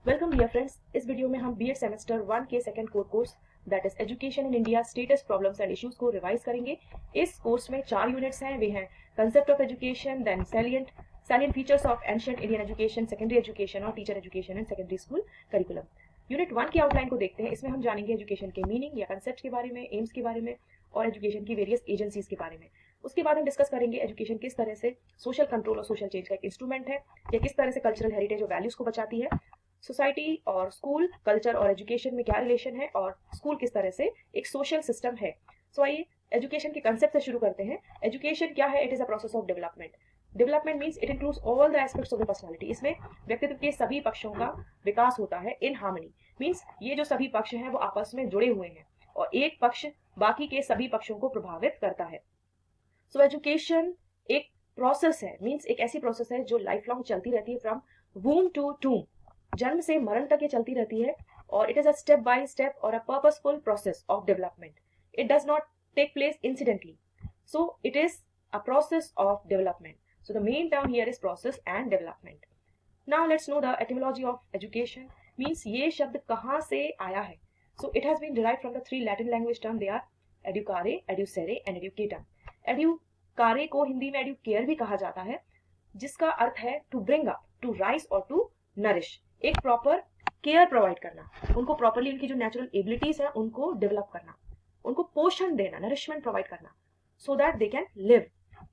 Welcome dear friends. इस video में हम बीएड सेमेस्टर 1 के second core course that is education in India status problems and issues को revise करेंगे। इस कोर्स में 4 यूनिट्स हैं। वे हैं concept of education, then salient features of ancient Indian education, secondary education और teacher education and secondary school curriculum. Unit 1 की outline को देखते हैं। इसमें हम जानेंगे एजुकेशन के मीनिंग या कंसेप्ट के बारे में, एम्स के बारे में और एजुकेशन की वेरियस एजेंसीज के बारे में। उसके बाद हम डिस्कस करेंगे एजुकेशन किस तरह से सोशल कंट्रोल और सोशल चेंज का एक इंस्ट्रूमेंट है या किस तरह से कल्चरल हेरिटेज और वैल्यूज को बचाती है। सोसाइटी और स्कूल, कल्चर और एजुकेशन में क्या रिलेशन है और स्कूल किस तरह से एक सोशल सिस्टम है। सो आइए एजुकेशन के कंसेप्ट से शुरू करते हैं। एजुकेशन क्या है? It is a process of development. Development means it includes all the aspects of the personality. इसमें व्यक्तित्व के सभी पक्षों का विकास होता है इन हार्मनी। मीन्स ये जो सभी पक्ष हैं वो आपस में जुड़े हुए हैं और एक पक्ष बाकी के सभी पक्षों को प्रभावित करता है। सो एजुकेशन एक प्रोसेस है, मीन्स एक ऐसी प्रोसेस है जो लाइफ लॉन्ग चलती रहती है, फ्रॉम वूम टू टूम, जन्म से मरण तक ये चलती रहती है। और it is a step by step और a purposeful process of development. It does not take place incidentally, so it is a process of development. So the main term here is process and development. Now let's know the etymology of education. Means ये शब्द कहाँ से आया है? So it has been derived from the 3 Latin language term. They are educare, educere and educatum. एडुकारे को हिंदी में Educare भी कहा जाता है, जिसका अर्थ है to bring up, to raise और टू नरिश। एक प्रॉपर केयर प्रोवाइड करना, उनको प्रॉपरली उनकी जो नेचुरल एबिलिटीज है उनको डेवलप करना, उनको पोषण देना, नरिशमेंट प्रोवाइड करना, so that they can live.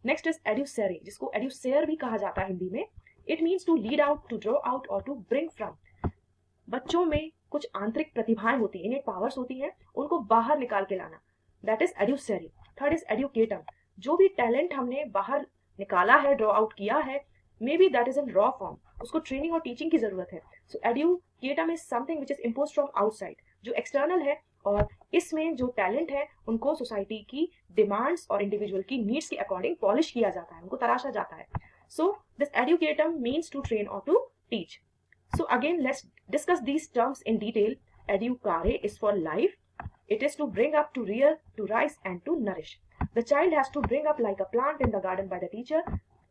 Next is educere, जिसको एड्यूसेयर भी कहा जाता है हिंदी में। It means to lead out, to draw out और टू ब्रिंग फ्रॉम। बच्चों में कुछ आंतरिक प्रतिभाएं होती हैं, इन्हें पावर्स होती हैं, उनको बाहर निकाल के लाना, that is educere. Third is educatum, जो भी टैलेंट हमने बाहर निकाला है, ड्रॉ आउट किया है, may be that is in raw form, उसको ट्रेनिंग और टीचिंग की जरूरत है। So educatum is something which is impose from outside, जो एक्सटर्नल है, और इसमें जो टैलेंट है उनको सोसाइटी की डिमांड्स और इंडिविजुअल की नीड्स के अकॉर्डिंग पॉलिश किया जाता है, उनको तराशा जाता है। So this educatum means to train और to teach. So again, let's discuss these terms in detail. Educare is for life. It is to bring up, to rear, to rise and to nourish. The child has to bring up like a plant in the garden by the teacher.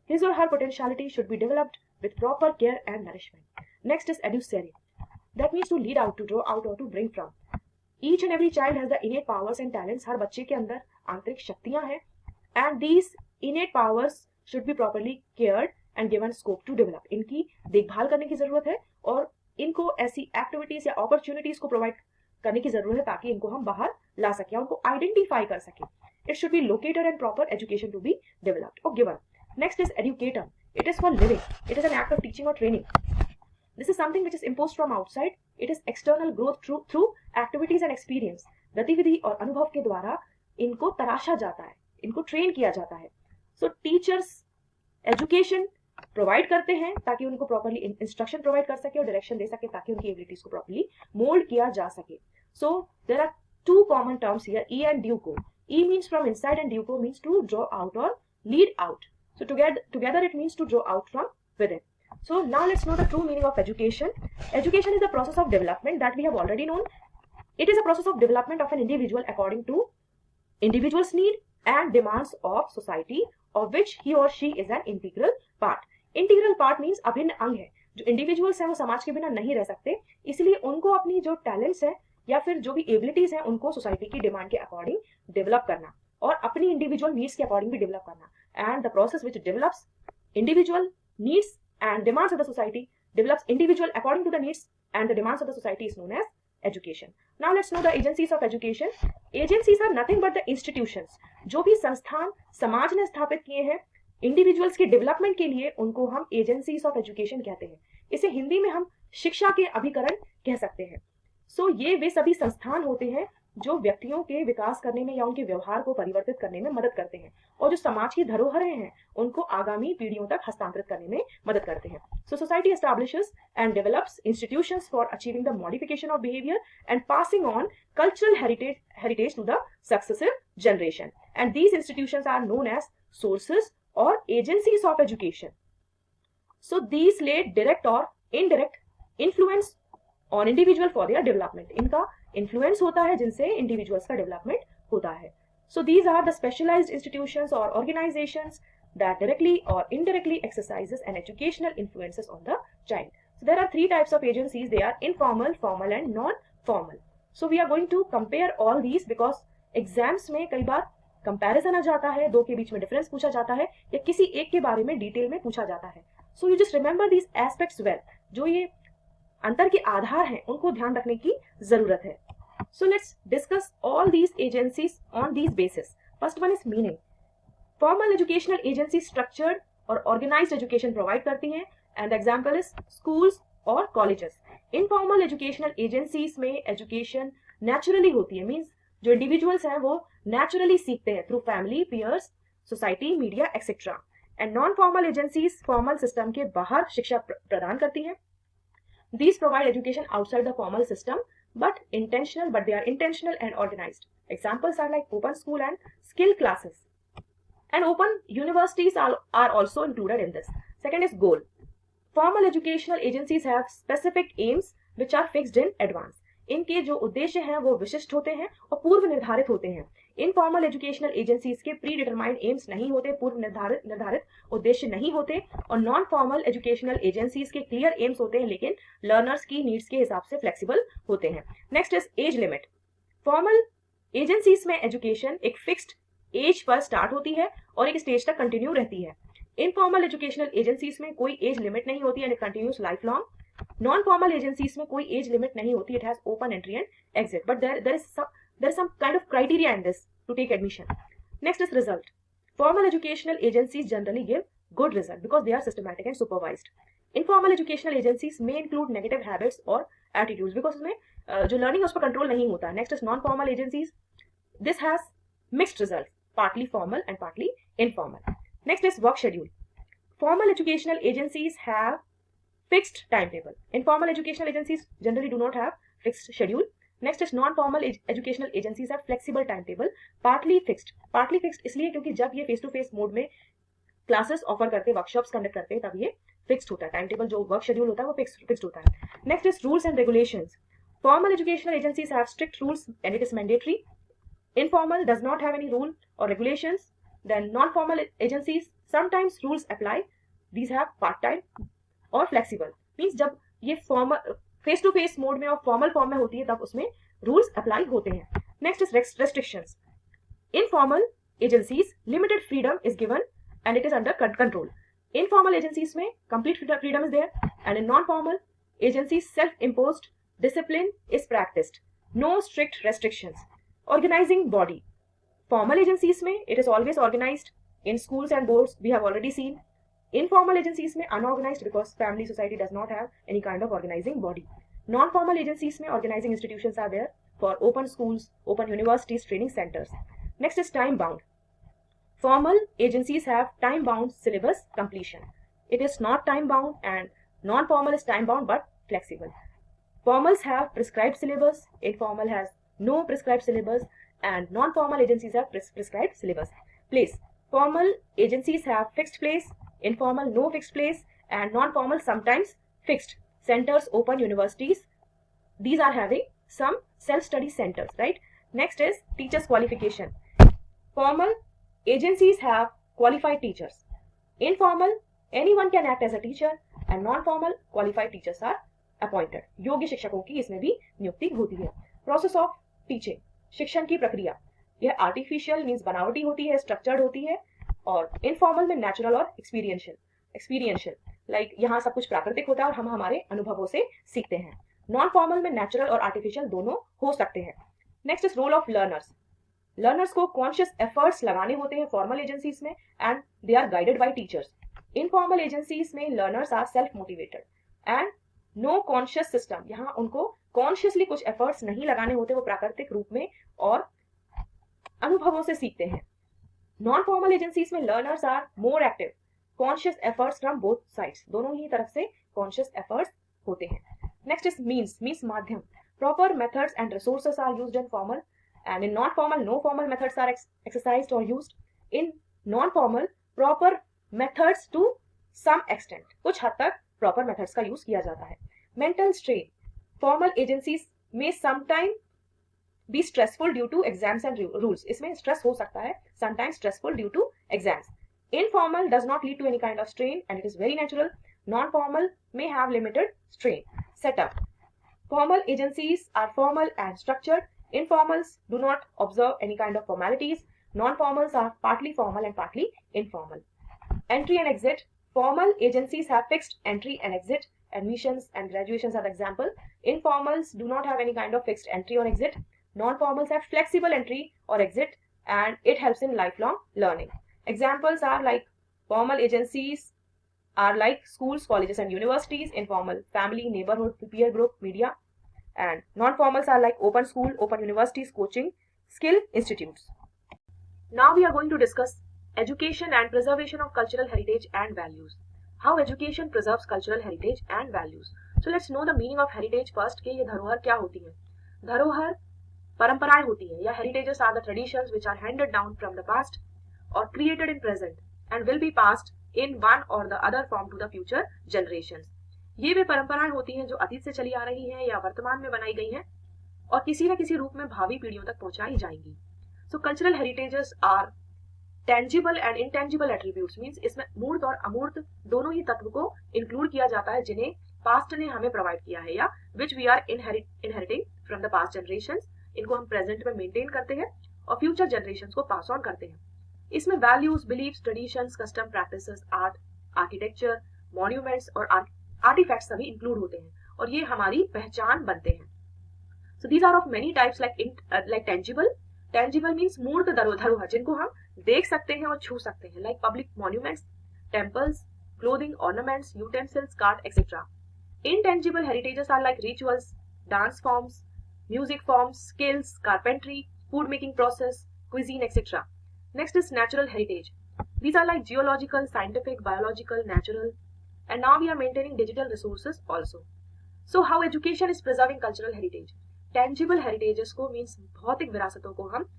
His or her potentiality should be developed with proper care and nourishment. Next is educere. That means to lead out, to draw out or to bring from. Each and every child has the innate powers and talents. हर बच्चे के अंदर आंतरिक शक्तियां हैं, and these innate powers should be properly cared and given scope to develop. इनकी देखभाल करने की जरूरत है और इनको ऐसी एक्टिविटीज या अपॉर्चुनिटीज को प्रोवाइड करने की जरूरत है ताकि इनको हम बाहर ला सके, उनको आइडेंटिफाई कर सके। It should be located and proper education to be developed और given. Next is educatum. It is for living, it is an act of teaching और training. This is something which is impose from outside. It is external growth through activities and experience. गतिविधि और अनुभव के द्वारा इनको तराशा जाता है, इनको ट्रेन किया जाता है। सो टीचर्स एजुकेशन प्रोवाइड करते हैं ताकि उनको प्रॉपर्ली इंस्ट्रक्शन प्रोवाइड कर सके और डायरेक्शन दे सके ताकि उनकी एबिलिटीज को प्रॉपर्ली मोल्ड किया जा सके। So there are 2 common terms here, e and duco. E means from inside and duco means to draw out और lead out. So together it means to draw out from within. So now let's know the true meaning of education. Education is the process of development that we have already known. It is a process of development of an individual according to individual's need and demands of society, of which he or she is an integral part. Integral part means अभिन्न अंग है। जो individuals हैं वो समाज के बिना नहीं रह सकते, इसलिए उनको अपनी जो टैलेंट्स है या फिर जो भी एबिलिटीज हैं उनको सोसाइटी की डिमांड के अकॉर्डिंग डेवलप करना और अपनी इंडिविजुअल नीड्स के अकॉर्डिंग भी डेवलप करना। And the process which develops individual needs and demands of the society, develops individual according to the needs and the demands of the society is known as education. Now let's know the agencies of education. Agencies are nothing but the institutions. जो भी संस्थान समाज ने स्थापित किए हैं individuals के development के लिए, उनको हम एजेंसीज ऑफ एजुकेशन कहते हैं। इसे हिंदी में हम शिक्षा के अभिकरण कह सकते हैं। सो ये वे सभी संस्थान होते हैं जो व्यक्तियों के विकास करने में या उनके व्यवहार को परिवर्तित करने में मदद करते हैं और जो समाज की धरोहरें हैं उनको आगामी पीढ़ियों तक हस्तांतरित करने में मदद करते हैं। So society establishes and develops institutions for achieving the modification of behaviour and passing on cultural heritage to the successive generation, and these institutions are known as sources or agencies of education. So these lay direct or indirect influence on individual for their development. इनका influence होता है जिनसे individuals का development होता है। So these are the specialized institutions or organizations that directly or indirectly exercises an educational influences on the child. So there are three types of agencies. They are informal, formal and non-formal. So we are going to compare all these because exams में कई बार comparison आ जाता है, दो के बीच में difference पूछा जाता है या किसी एक के बारे में डिटेल में पूछा जाता है. So you just remember these aspects well. जो ये अंतर के आधार हैं उनको ध्यान रखने की जरूरत है. So let's discuss all these agencies on these basis. First one is meaning. Formal educational agency structured और ऑर्गेनाइज्ड एजुकेशन प्रोवाइड करती हैं एंड एग्जांपल इज स्कूल्स और कॉलेजेस. इनफॉर्मल एजुकेशनल एजेंसीज में एजुकेशन नेचुरली होती है, मींस जो individuals हैं वो नेचुरली सीखते हैं through family, peers, society, media etcetera. And non formal agencies formal system के बाहर शिक्षा प्रदान करती हैं. These provide education outside the formal system but they are intentional and organized. Examples are like open school and skill classes. And open universities are also included in this. Second is goal. Formal educational agencies have specific aims which are fixed in advance. इनके जो उद्देश्य हैं वो विशिष्ट होते हैं और पूर्व निर्धारित होते हैं. इनफॉर्मल एजुकेशनल एजेंसीज के प्री डिटरमाइंड एम्स नहीं होते, पूर्व निर्धारित उद्देश्य नहीं होते. और नॉन फॉर्मल एजुकेशनल एजेंसीज के क्लियर एम्स होते हैं लेकिन लर्नर्स की नीड्स के हिसाब से फ्लेक्सिबल होते हैं. Next is age limit. Formal agencies में एजुकेशन एक फिक्स्ड एज पर स्टार्ट होती है और एक स्टेज तक कंटिन्यू रहती है. इनफॉर्मल एजुकेशनल एजेंसीज में कोई एज लिमिट नहीं होती and it continues life long. Non formal agencies में कोई एज लिमिट नहीं होती, it has open entry and exit, but there is some kind of criteria in this to take admission. Next is result. Formal educational agencies generally give good result because they are systematic and supervised. Informal educational agencies may include negative habits or attitudes because उसमें जो learning है उस पर control नहीं होता. Next is non-formal agencies. This has mixed results, partly formal and partly informal. Next is work schedule. Formal educational agencies have fixed timetable. Informal educational agencies generally do not have fixed schedule. Next is non-formal educational agencies have flexible timetable, partly fixed. Partly fixed इसलिए क्योंकि जब ये face to face mode में classes offer करते, workshops conduct करते हैं तब ये फिक्स्ड होता है. टाइम टेबल जो वर्क शेड्यूल होता है वो फिक्स्ड होता है. Next is rules and regulations. Formal educational agencies have strict rules and it is mandatory. Informal does not have any rule और regulations. Then non formal agencies sometimes rules apply. These have part time और flexible. Means जब ये formal face to face mode में और formal form में होती है तब उसमें रूल्स अप्लाई होते हैं. Next is restrictions. Informal agencies limited freedom is given and it is under control. Informal agencies में complete freedom is there and in non-formal agencies self-imposed discipline is practiced. No strict restrictions. Organizing body. Formal agencies में it is always organized. In schools and boards we have already seen. Informal agencies में unorganized because family society does not have any kind of organizing body. Non-formal agencies में organizing institutions are there for open schools, open universities, training centers. Next is time bound. Formal agencies have time-bound syllabus completion. It is not time-bound and non-formal is time-bound but flexible. Formals have prescribed syllabus, informal has no prescribed syllabus and non-formal agencies have prescribed syllabus. Place. Formal agencies have fixed place, informal no fixed place and non-formal sometimes fixed. Centers, open universities, these are having some self-study centers, right? Next is teachers qualification. Formal agencies have qualified teachers. Informal, anyone can act as a teacher and non-formal qualified teachers are appointed. योग्य शिक्षकों की इसमें भी नियुक्ति होती है. Process of teaching, शिक्षण की प्रक्रिया, यह artificial means बनावटी होती है, structured होती है और informal में natural और experiential like यहाँ सब कुछ प्राकृतिक होता है और हम हमारे अनुभवों से सीखते हैं. Non-formal में natural और artificial दोनों हो सकते हैं. Next is role of learners. Learners को कॉन्शियस एफर्ट्स लगाने होते हैं फॉर्मल एजेंसीज में and they are guided by teachers. Informal agencies में learners are self motivated and no conscious system. यहाँ उनको कॉन्शियसली कुछ एफर्ट्स नहीं लगाने होते, वो प्राकृतिक रूप में और अनुभवों से सीखते हैं. नॉन फॉर्मल एजेंसीज में learners are more active, conscious efforts from both sides, दोनों ही तरफ से कॉन्शियस एफर्ट्स होते हैं. नेक्स्ट इज मीन्स माध्यम. Proper methods and resources are used in formal and in non-formal no formal methods are exercised or used. In non-formal proper methods to some extent, कुछ हद तक proper methods का use किया जाता है. Mental strain. Formal agencies may sometime be stressful due to exams and rules. इसमें stress हो सकता है, sometimes stressful due to exams. Informal does not lead to any kind of strain and it is very natural. Non-formal may have limited strain. Setup. Formal agencies are formal and structured. Informals do not observe any kind of formalities. Non-formals are partly formal and partly informal. Entry and exit. Formal agencies have fixed entry and exit. Admissions and graduations are the example. Informals do not have any kind of fixed entry or exit. Non-formals have flexible entry or exit, and it helps in lifelong learning. Examples are like formal agencies are like schools, colleges and universities. Informal, family, neighborhood, peer group, media. And non-formals are like open school, open universities, coaching, skill institutes. Now we are going to discuss education and preservation of cultural heritage and values. How education preserves cultural heritage and values. So let's know the meaning of heritage first कि ये धरोहर क्या होती है. धरोहर परंपराएं होती है या heritages are the traditions which are handed down from the past or created in present and will be passed in one or the other form to the future generations. ये वे परंपराएं होती हैं जो अतीत से चली आ रही हैं या वर्तमान में बनाई गई हैं और किसी न किसी रूप में भावी पीढ़ियों तक पहुंचाई जाएंगी. So cultural heritages are tangible and intangible attributes, means इसमें मूर्त और अमूर्त दोनों ही तत्व को इंक्लूड किया जाता है जिन्हें पास्ट ने हमें प्रोवाइड किया है या which we are inheriting from the past generations. इनको हम प्रेजेंट में मेंटेन करते हैं और फ्यूचर जनरेशंस को पास ऑन करते हैं. इसमें values, beliefs, traditions, custom, practices, art, architecture, monuments और आर्टिफैक्ट्स सभी इंक्लूड होते हैं और ये हमारी पहचान बनते हैं. So these are of many types like tangible. Tangible means मूर्त धरोहर जिनको हम देख सकते हैं और छू सकते हैं, like public monuments, temples, clothing, ornaments, utensils, card etcetera. Intangible heritages are like rituals, dance forms, music forms, skills, carpentry, food making process, cuisine, etc. Next is natural heritage. These are like geological, scientific, biological, natural, and now we are maintaining digital resources also. So how education is preserving cultural heritage? Tangible heritages को means भौतिक विरासतों को हम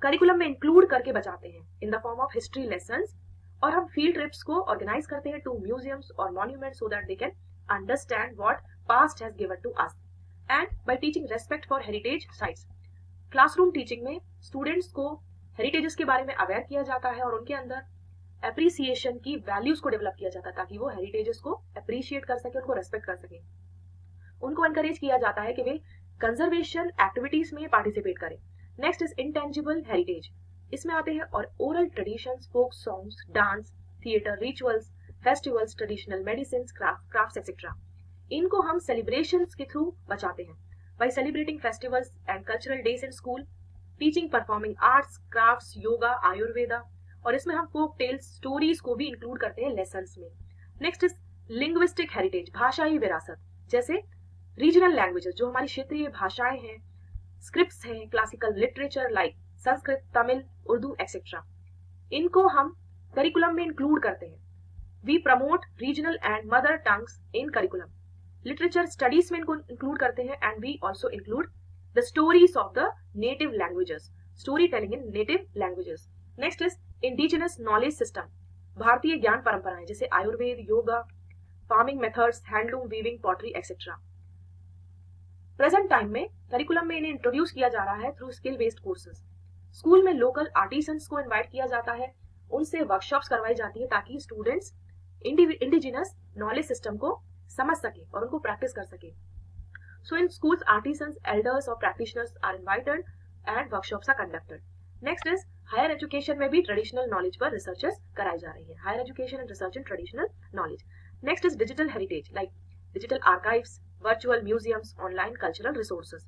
curriculum में include करके बचाते हैं in the form of history lessons और हम फील्ड ट्रिप्स को ऑर्गेनाइज करते हैं टू म्यूजियम्स और monuments so that they can understand what past has given to us. And by teaching respect for heritage sites. Classroom teaching में students को heritages के बारे में अवेयर किया जाता है और उनके अंदर एप्रिसिएशन की वैल्यूज को डेवलप किया जाता है ताकि वो हेरिटेजेस को अप्रिशिएट कर सके, उनको रेस्पेक्ट कर सके. उनको एनकरेज किया जाता है कि वे कंजर्वेशन एक्टिविटीज में पार्टिसिपेट करें. Next is intangible heritage. इसमें आते हैं और oral traditions, folk songs, dance, theatre, rituals, festivals, traditional medicine, crafts etcetera. इनको हम सेलिब्रेशंस के थ्रू बचाते हैं by celebrating festivals and cultural days in school, teaching performing arts, crafts, yoga, ayurveda, और इसमें हम फोक टेल्स, स्टोरीज को भी इंक्लूड करते हैं लेसन्स में. नेक्स्ट इज लिंग्विस्टिक हेरिटेज, भाषाई विरासत, जैसे रीजनल लैंग्वेजेस जो हमारी क्षेत्रीय भाषाएं हैं, स्क्रिप्ट्स हैं, classical literature like Sanskrit, Tamil, Urdu etcetera. इनको हम करिकुलम में इंक्लूड करते हैं. We promote regional and mother tongues in curriculum. Literature studies में इनको इंक्लूड करते हैं and we also include the stories of the native languages, story telling in native languages. Next is indigenous knowledge system, भारतीय ज्ञान परंपराएं जैसे ayurveda, yoga, farming methods, handloom, weaving, pottery etcetera. Present time में curriculum में इन्हें इंट्रोड्यूस किया जा रहा है through skill based courses. School में लोकल आर्टिसंस को इन्वाइट किया जाता है, उनसे वर्कशॉप्स करवाई जाती है ताकि स्टूडेंट्स इंडिजिनस नॉलेज सिस्टम को समझ सके और उनको प्रैक्टिस कर सके. So in schools artisans, elders और practitioners are invited and workshops are conducted. Next is higher education में भी ट्रेडिशनल नॉलेज पर रिसर्चेस कराई जा रही है. Higher education and research in traditional knowledge. Next is digital heritage like digital archives, virtual museums, online cultural resources.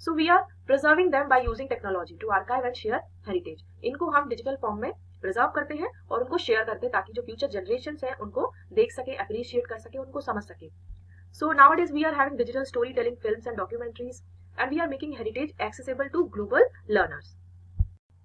So we are preserving them by using technology to archive and share heritage. इनको हम digital form में preserve करते हैं और उनको share करते हैं ताकि जो फ्यूचर जनरेशंस हैं उनको देख सके, अप्रिशिएट कर सके, उनको समझ सके. So nowadays we are having digital storytelling films and documentaries and we are making heritage accessible to global learners.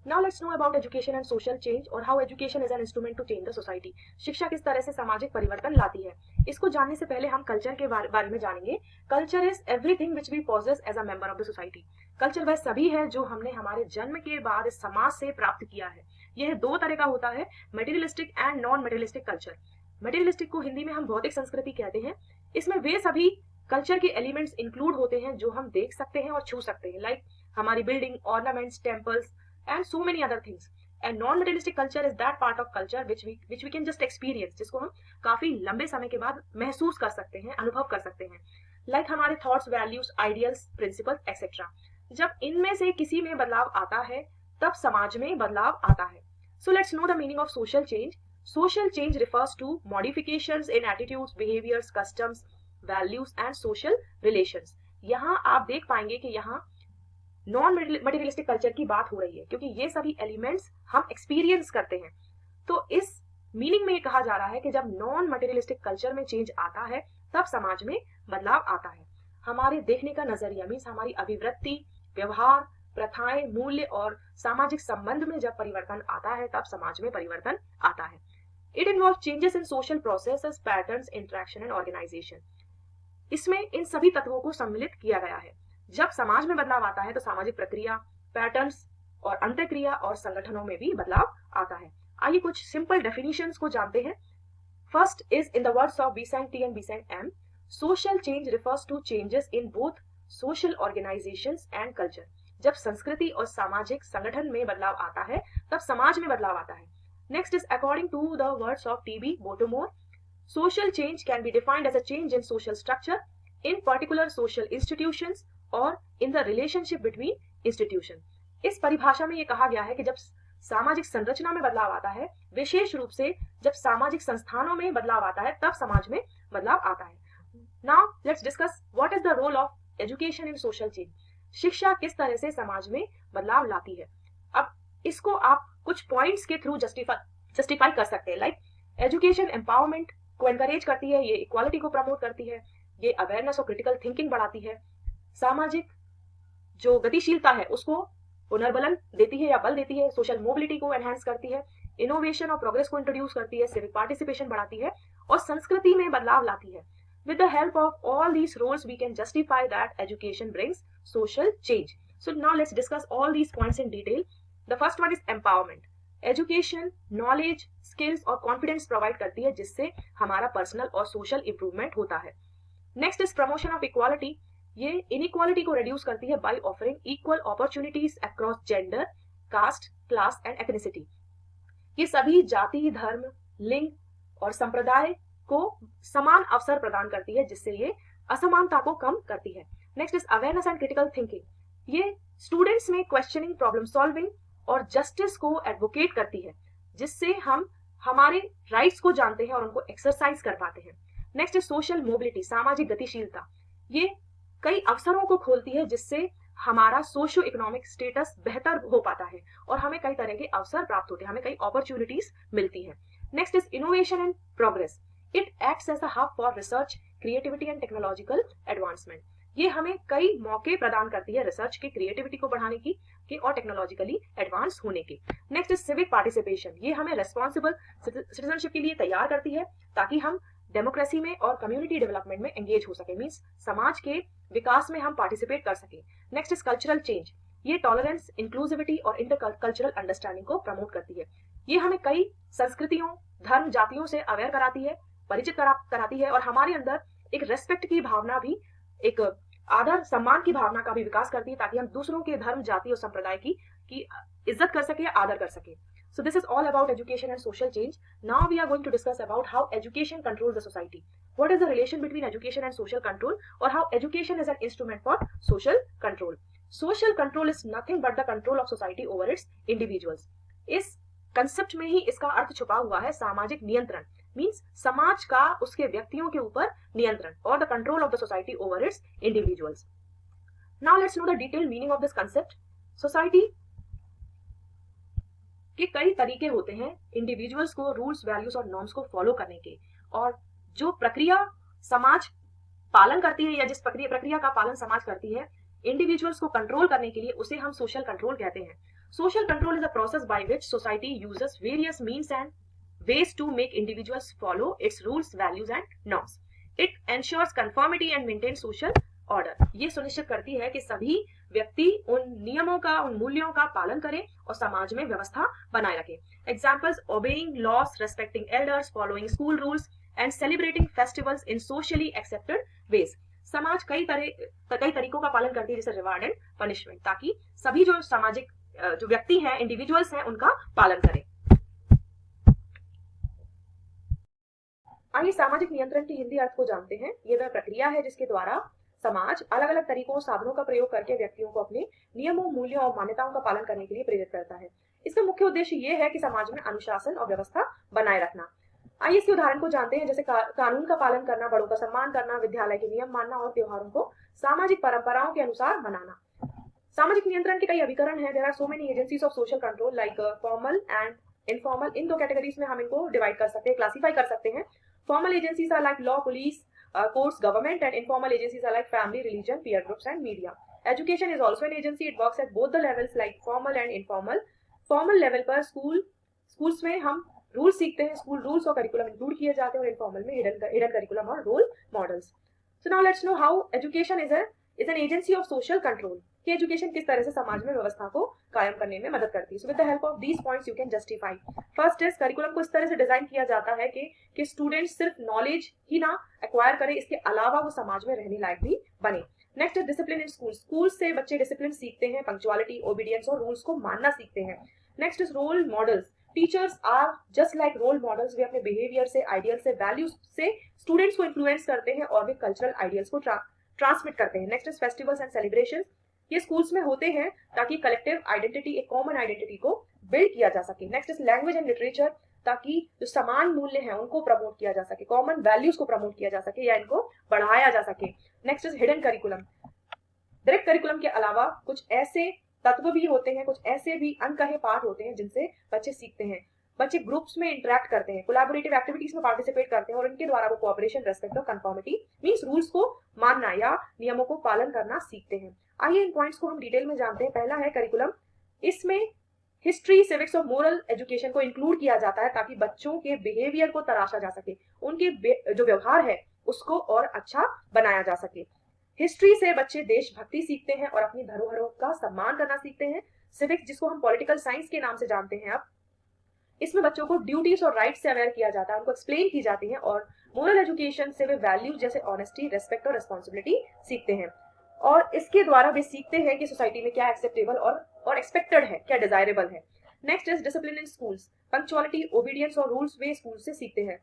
Now let's know about education and social change और how education is an instrument to change the society. शिक्षा किस तरह से सामाजिक परिवर्तन लाती है. इसको जानने से पहले हम कल्चर के बारे में जानेंगे. Culture is everything which we possess as a member of the society. Culture वह सभी है जो हमने हमारे जन्म के बाद इस समाज से प्राप्त किया है. यह दो तरह का होता है, materialistic and non materialistic culture. Materialistic को हिंदी में हम भौतिक संस्कृति कहते हैं. इसमें वे सभी कल्चर के एलिमेंट्स इंक्लूड होते हैं जो हम देख सकते हैं और छू सकते हैं, लाइक हमारी building, ornaments, temples and so many other things. And non materialistic culture is that part of culture which we can just experience, जिसको हम काफी लंबे समय के बाद महसूस कर सकते हैं, अनुभव कर सकते हैं, लाइक हमारे thoughts, values, ideals, principles etcetera. जब इनमें से किसी में बदलाव आता है तब समाज में बदलाव आता है। So let's know the meaning of social change. Social change refers to modifications in attitudes, behaviours, customs, values and social relations. यहाँ आप देख पाएंगे कि यहाँ नॉन मटेरियलिस्टिक कल्चर की बात हो रही है, क्योंकि ये सभी एलिमेंट्स हम एक्सपीरियंस करते हैं। तो इस मीनिंग में ये कहा जा रहा है कि जब नॉन मटेरियलिस्टिक कल्चर में चेंज आता है तब समाज में बदलाव आता है। हमारे देखने का नजरिया मीन्स हमारी अभिवृत्ति, व्यवहार, प्रथाएं, मूल्य और सामाजिक संबंध में जब परिवर्तन आता है तब समाज में परिवर्तन आता है। It involve changes in social processes, patterns, interaction and organisation. इसमें इन सभी तत्वों को सम्मिलित किया गया है। जब समाज में बदलाव आता है तो सामाजिक प्रक्रिया, पैटर्न्स और अंतःक्रिया और संगठनों में भी बदलाव आता है। आइए कुछ सिंपल डेफिनेशंस को जानते हैं। First is in the words of Biesanz T and Biesanz M, social change refers to changes in both social organisations and culture. जब संस्कृति और सामाजिक संगठन में बदलाव आता है तब समाज में बदलाव आता है। Next is according to the words of T B. Bottomore, social change can be defined as a change in social structure, in particular social institutions or in the relationship between institution। इस परिभाषा में ये कहा गया है कि जब सामाजिक संरचना में बदलाव आता है, विशेष रूप से जब सामाजिक संस्थानों में बदलाव आता है तब समाज में बदलाव आता है। Now let's discuss what is the role of education in social change. शिक्षा किस तरह से समाज में बदलाव लाती है। अब इसको आप कुछ पॉइंट्स के थ्रू जस्टिफाई कर सकते हैं, लाइक एजुकेशन एम्पावरमेंट को एनकरेज करती है, ये इक्वालिटी को प्रमोट करती है, ये अवेयरनेस और क्रिटिकल थिंकिंग बढ़ाती है, सामाजिक जो गतिशीलता है उसको पुनर्बलन देती है या बल देती है, सोशल मोबिलिटी को एनहांस करती है, इनोवेशन और प्रोग्रेस को इंट्रोड्यूस करती है, सिविक पार्टिसिपेशन बढ़ाती है और संस्कृति में बदलाव लाती है। With the help of all these roles, we can justify that education brings social change. So now let's discuss all these points in detail. The first one is empowerment. Education, knowledge, skills और confidence provide करती है जिससे हमारा personal और social improvement होता है। Next is promotion of equality. ये inequality को reduce करती है by offering equal opportunities across gender, caste, class and ethnicity. ये सभी जाति, धर्म, लिंग और संप्रदाय को समान अवसर प्रदान करती है जिससे ये असमानता को कम करती है। Next is awareness and critical thinking. ये स्टूडेंट्स में क्वेश्चनिंग, प्रॉब्लम सॉल्विंग और जस्टिस को एडवोकेट करती है जिससे हम हमारे राइट्स को जानते हैं और उनको एक्सरसाइज कर पाते हैं। नेक्स्ट इज सोशल मोबिलिटी, सामाजिक गतिशीलता। ये कई अवसरों को खोलती है जिससे हमारा सोशो इकोनॉमिक स्टेटस बेहतर हो पाता है और हमें कई तरह के अवसर प्राप्त होते हैं, हमें कई अपॉर्चुनिटीज मिलती है। Next is innovation and progress. It acts as a hub for research, creativity and technological advancement. ये हमें कई मौके प्रदान करती है रिसर्च के, क्रिएटिविटी को बढ़ाने की और टेक्नोलॉजिकली एडवांस होने की। Next is civic participation. ये हमें रेस्पॉन्सिबल सिटीजनशिप के लिए तैयार करती है ताकि हम डेमोक्रेसी में और कम्युनिटी डेवलपमेंट में एंगेज हो सके, मीन्स समाज के विकास में हम पार्टिसिपेट कर सके। Next is cultural change. ये टॉलरेंस, इंक्लूसिविटी और इंटरकल्चरल अंडरस्टैंडिंग को प्रमोट करती है। ये हमें कई संस्कृतियों, धर्म, जातियों से अवेयर कराती है, परिचित कराती है और हमारे अंदर एक रेस्पेक्ट की भावना भी, एक आदर सम्मान की भावना का भी विकास करती है ताकि हम दूसरों के धर्म, जाति और संप्रदाय की इज्जत कर सके, आदर कर सके। So this is all about education and social change. Now we are going to discuss about how education controls the society. What is the relation between education and social control, or how education is an instrument for social control. Social control is nothing but the control of society over its individuals. इस concept में ही इसका अर्थ छुपा हुआ है सामाजिक नियंत्रण, means समाज का उसके व्यक्तियों के ऊपर नियंत्रण, और the control of the society over it's individuals. Now let's know the detailed meaning of this concept. Society के कई तरीके होते हैं इंडिविजुअल्स को रूल्स, वैल्यूज और नॉर्म्स को फॉलो करने के, और जो प्रक्रिया समाज पालन करती है या जिस प्रक्रिया का पालन समाज करती है इंडिविजुअल्स को कंट्रोल करने के लिए, उसे हम सोशल कंट्रोल कहते हैं। Social control is a process by which society uses various means and ways to make individuals follow its rules, values and norms. It ensures conformity and maintains social order. ये सुनिश्चित करती है कि सभी व्यक्ति उन नियमों का, उन मूल्यों का पालन करें और समाज में व्यवस्था बनाए रखें। Examples: obeying laws, respecting elders, following school rules and celebrating festivals in socially accepted ways. समाज कई तरीकों का पालन करती है, जैसे रिवार्ड एंड पनिशमेंट, ताकि सभी जो सामाजिक जो व्यक्ति हैं, इंडिविजुअल्स हैं, उनका पालन करें। आइए सामाजिक नियंत्रण की हिंदी अर्थ को जानते हैं। ये वह प्रक्रिया है जिसके द्वारा समाज अलग अलग तरीकों और साधनों का प्रयोग करके व्यक्तियों को अपने नियमों, मूल्यों और मान्यताओं का पालन करने के लिए प्रेरित करता है। इसका मुख्य उद्देश्य ये है कि समाज में अनुशासन और व्यवस्था बनाए रखना। आइए इसके उदाहरण को जानते हैं, जैसे कानून का पालन करना, बड़ों का सम्मान करना, विद्यालय के नियम मानना और त्योहारों को सामाजिक परंपराओं के अनुसार मनाना। सामाजिक नियंत्रण के कई अभिकरण हैं। There are so many agencies of social control like formal and informal. इन दो कैटेगरीज में हम इनको डिवाइड कर सकते हैं, क्लासीफाई कर सकते हैं। Formal agencies are like law, police, courts, government, and informal agencies are like family, religion, peer groups, and media. Education is also an agency. It works at both the levels like formal and informal. Formal level पर schools में हम rules सीखते हैं, school rules और curriculum include किए जाते हैं, और इनफॉर्मल में हिडन करिकुलम और role models. So now let's know how education is an agency of social control. कि एजुकेशन किस तरह से समाज में व्यवस्था को कायम करने में मदद करती है। So with the help of these points you can justify. First is curriculum को इस तरह से डिजाइन किया जाता है कि स्टूडेंट्स सिर्फ नॉलेज ही ना एक्वायर करें, इसके अलावा वो समाज में रहने लायक भी बने। Next is discipline in school. School से बच्चे डिसिप्लिन सीखते हैं, पंक्चुअलिटी, ओबीडियंस और रूल्स को मानना सीखते हैं। Next is role models. Teachers are just like role models. वे अपने बिहेवियर से, आइडियल से, वैल्यूज से स्टूडेंट्स को इन्फ्लुएंस करते हैं और वे कल्चरल आइडियल्स को ट्रांसमिट करते हैं। Next is festivals and celebration. ये स्कूल्स में होते हैं ताकि कलेक्टिव आइडेंटिटी, एक कॉमन आइडेंटिटी को बिल्ड किया जा सके। Next is language and literature, ताकि जो समान मूल्य हैं उनको प्रमोट किया जा सके, कॉमन वैल्यूज को प्रमोट किया जा सके या इनको बढ़ाया जा सके। Next is hidden curriculum. Direct curriculum के अलावा कुछ ऐसे तत्व भी होते हैं, कुछ ऐसे भी अनकहे पार्ट होते हैं जिनसे बच्चे सीखते हैं। बच्चे ग्रुप्स में इंटरेक्ट करते हैं, कोलैबोरेटिव एक्टिविटीज में पार्टिसिपेट करते हैं और इनके द्वारा वो कोऑपरेशन, रेस्पेक्ट और कंफर्मिटी मींस रूल्स को मानना या नियमों को पालन करना सीखते हैं। आइए इन पॉइंट्स को हम डिटेल में जानते हैं। पहला है करिकुलम। इसमें हिस्ट्री, सिविक्स और मोरल एजुकेशन को इंक्लूड किया जाता है ताकि बच्चों के बिहेवियर को तराशा जा सके, उनके जो व्यवहार है उसको और अच्छा बनाया जा सके। हिस्ट्री से बच्चे देशभक्ति सीखते हैं और अपनी धरोहरों का सम्मान करना सीखते हैं। सिविक्स, जिसको हम पॉलिटिकल साइंस के नाम से जानते हैं, अब इसमें बच्चों को ड्यूटीज और राइट्स से अवेयर किया जाता है, उनको एक्सप्लेन की जाती है। और मोरल एजुकेशन से वे वैल्यूज जैसे ऑनेस्टी, रेस्पेक्ट और रिस्पॉन्सिबिलिटी सीखते हैं और इसके द्वारा वे सीखते हैं कि सोसाइटी में क्या एक्सेप्टेबल और एक्सपेक्टेड है, क्या डिजायरेबल है। Next is discipline in schools. Punctuality, obedience और रूल्स वे स्कूल से सीखते हैं।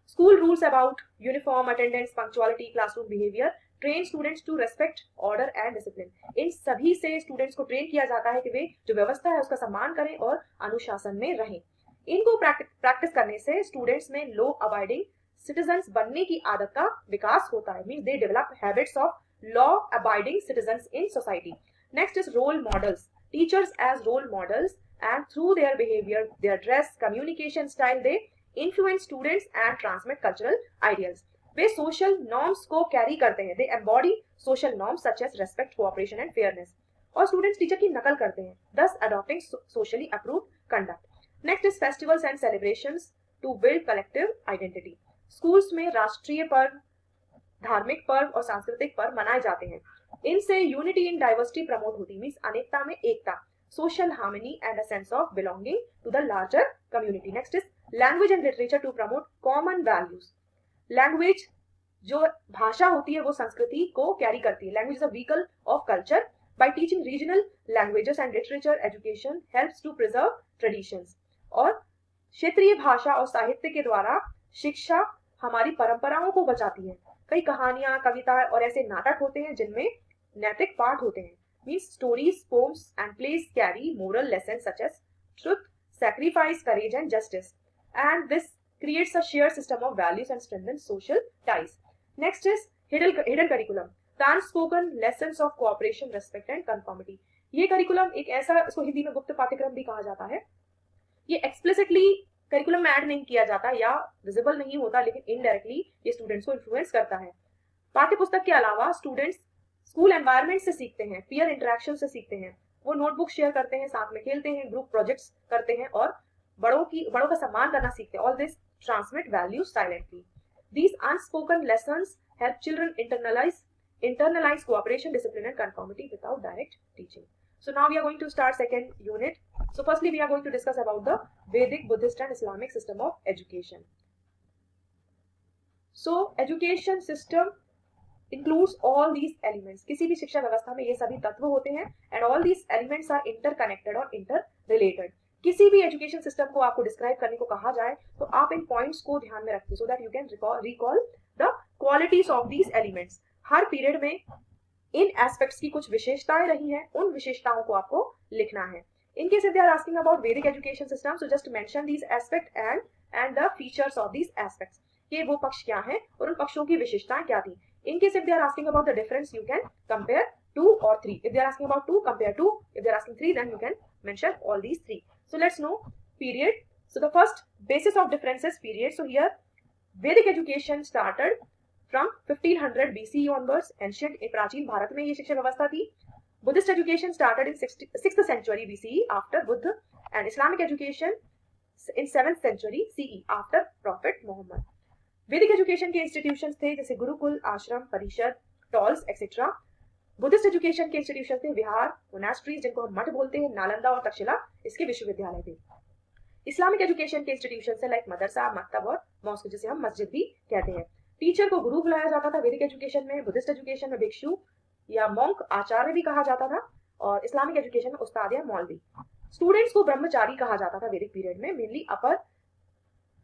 School rules about uniform, attendance, punctuality, classroom behaviour train students to respect order and discipline. इन सभी से स्टूडेंट्स को ट्रेन किया जाता है कि वे जो व्यवस्था है उसका सम्मान करें और अनुशासन में रहें। इनको प्रैक्टिस करने से स्टूडेंट्स में लो अबाइडिंग सिटीजन्स बनने की आदत का विकास होता है, means they develop habits of law abiding citizens in society. Next is role models. Teachers as role models, and through their behavior, their dress, communication style, they influence students and transmit cultural ideals. Way social norms को carry करते हैं. They embody social norms such as respect, cooperation and fairness. और students teacher की नकल करते हैं, thus adopting socially approved conduct. Next is festivals and celebrations to build collective identity. Schools में राष्ट्रीय पर्व, धार्मिक पर्व और सांस्कृतिक पर्व मनाए जाते हैं। इनसे यूनिटी इन डाइवर्सिटी प्रमोट होती, मींस अनेकता में एकता, social harmony and a sense of belonging to the larger community. Next is language and literature to promote common values. Language, जो भाषा होती है वो संस्कृति को कैरी करती है। Language is a vehicle of culture. By teaching regional languages and literature, education helps to preserve traditions. और क्षेत्रीय भाषा और साहित्य के द्वारा शिक्षा हमारी परंपराओं को बचाती है। कई कहानियां, कविताएं और ऐसे नाटक होते हैं जिनमें नैतिक पाठ होते हैं, means stories, poems and plays carry moral lesson such as truth, sacrifice, courage and justice, and this creates a shared system of values and strengthens social ties. Next is hidden curriculum. The unspoken lessons of cooperation, respect and conformity. ये curriculum एक ऐसा, इसको हिंदी में गुप्त पाठ्यक्रम भी कहा जाता है। ये एक्सप्लिसिटली करिकुलम में ऐड नहीं किया जाता या विजिबल नहीं होता, लेकिन इनडायरेक्टली ये स्टूडेंट्स को इन्फ्लुएंस करता है। पाठ्य पुस्तक के अलावा स्टूडेंट्स स्कूल एनवायरनमेंट से सीखते हैं, पीयर इंटरेक्शन से सीखते हैं। वो नोटबुक शेयर करते हैं, साथ में खेलते हैं, ग्रुप प्रोजेक्ट्स करते हैं और बड़ों का सम्मान करना सीखते हैं। All this transmit values silently. These unspoken lessons help children internalize cooperation, discipline and conformity without direct teaching. So now we are going to start second unit. So firstly we are going to discuss about the Vedic, Buddhist and Islamic system of education. So education system includes all these elements. किसी भी शिक्षा व्यवस्था में ये सभी तत्व होते हैं and all these elements are interconnected और interrelated. किसी भी एजुकेशन सिस्टम को आपको डिस्क्राइब करने को कहा जाए तो आप इन पॉइंट्स को ध्यान में रखिए, so that you can recall the qualities of these elements. Her period में इन एस्पेक्ट्स की कुछ विशेषताएं रही हैं, उन विशेषताओं को आपको लिखना है. In case if they are asking about Vedic education system, so just mention these aspects and the features of these aspects. ये वो पक्ष क्या हैं और उन पक्षों की विशेषताएं क्या थी. In case if they are asking about the difference, you can compare 2 or 3. If they are asking about 2, compare 2. If they are asking 3, then you can mention all these 3. So let's know period. So the first basis of difference is period. So here Vedic education started from 1500 BCE onwards. Ancient प्राचीन भारत में ये शिक्षा व्यवस्था थी. Buddhist education started in 6th century BCE after Buddha, and Islamic education in 7th century CE after Prophet Muhammad. Vedic education के institutions थे जैसे गुरुकुल, आश्रम, परिषद, टॉल्स एक्सेट्रा. बुद्धिस्ट एजुकेशन के इंस्टीट्यूशन थे विहार, मोनास्ट्रीज जिनको हम मठ बोलते हैं, नालंदा और तक्षशिला इसके विश्वविद्यालय थे. इस्लामिक एजुकेशन के इंस्टीट्यूशन है लाइक मदरसा, मकतब और मॉस्क जिसे हम मस्जिद भी कहते हैं. टीचर को गुरु बुलाया जाता था वैदिक एजुकेशन में. बुद्धिस्ट एजुकेशन में भिक्षु या मॉन्क, आचार्य भी कहा जाता था, और इस्लामिक एजुकेशन में उस्ताद या मौलवी. स्टूडेंट्स को ब्रह्मचारी कहा जाता था वैदिक पीरियड में, mainly upper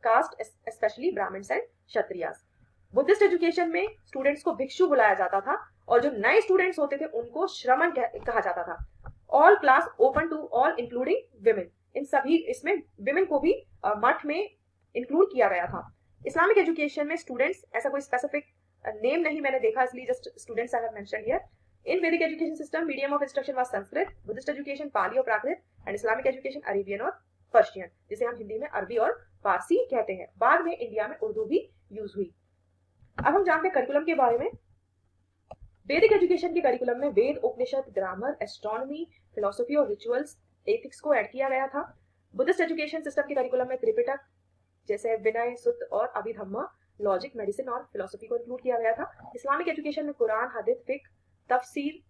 caste specially Brahmans and Kshatriyas. Buddhist education में स्टूडेंट्स को भिक्षु बुलाया जाता था, और जो नए स्टूडेंट्स होते थे उनको श्रमण कहा जाता था. All class open to all including women. इन सभी इसमें विमेन को भी मठ में इंक्लूड किया गया था. इस्लामिक एजुकेशन में स्टूडेंट्स, ऐसा कोई स्पेसिफिक नेम नहीं मैंने देखा, इसलिए just students I have mentioned here. In Vedic education system medium of instruction was Sanskrit, Buddhist education Pali और Prakrit, and Islamic education Arabian और पर्शियन जिसे हम हिंदी में अरबी और फारसी कहते हैं. बाद में इंडिया में उर्दू भी यूज हुई. अब हम जानते हैं करिकुलम के बारे में. वैदिक एजुकेशन के करिकुलम में वेद, उपनिषद, ग्रामर, एस्ट्रोनॉमी, फिलोसफी और रिचुअल्स, एथिक्स को ऐड किया गया था. बुद्धिस्ट एजुकेशन सिस्टम के करिकुलम में त्रिपिटक जैसे विनय, सुत्त और अभिधम्मा, लॉजिक, मेडिसिन और फिलोसफी को इंक्लूड किया गया था. इस्लामिक एजुकेशन में कुरान, हदीस, फिक्ह, तफसीर,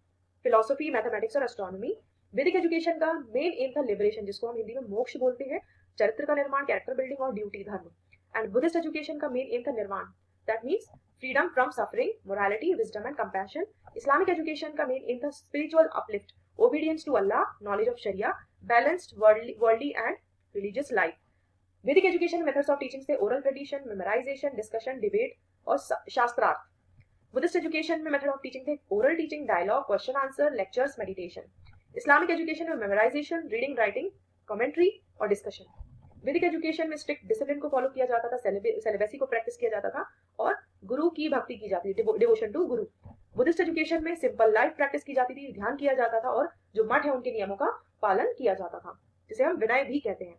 फिलोसफी, मैथमेटिक्स और एस्ट्रोनॉमी. वैदिक एजुकेशन का मेन एम था लिबरेशन, जिसको हम हिंदी में मोक्ष बोलते हैं, चरित्र का निर्माण, कैरेक्टर बिल्डिंग और ड्यूटी धर्म. एंड बुद्धिस्ट एजुकेशन का मेन एम था nirvana, that means freedom from suffering, morality, wisdom and compassion. Islamic education का मेन एम था spiritual uplift, obedience to Allah, knowledge of sharia, balanced worldly and religious life. Vedic education methods of teaching से oral tradition, memorisation, discussion, debate और शास्त्रार्थ. Buddhist education में method of teaching थे oral teaching, dialogue, question answer, lectures, meditation. Islamic education में memorisation, reading, writing, commentary और discussion. वैदिक education में strict discipline को फॉलो किया जाता था, सेलिबेसी को प्रैक्टिस किया जाता था और गुरु की भक्ति की जाती थी, devotion to Guru. Buddhist education में सिंपल लाइफ प्रैक्टिस की जाती थी, ध्यान किया जाता था और जो मठ है उनके नियमों का पालन किया जाता था, जिसे हम विनय भी कहते हैं.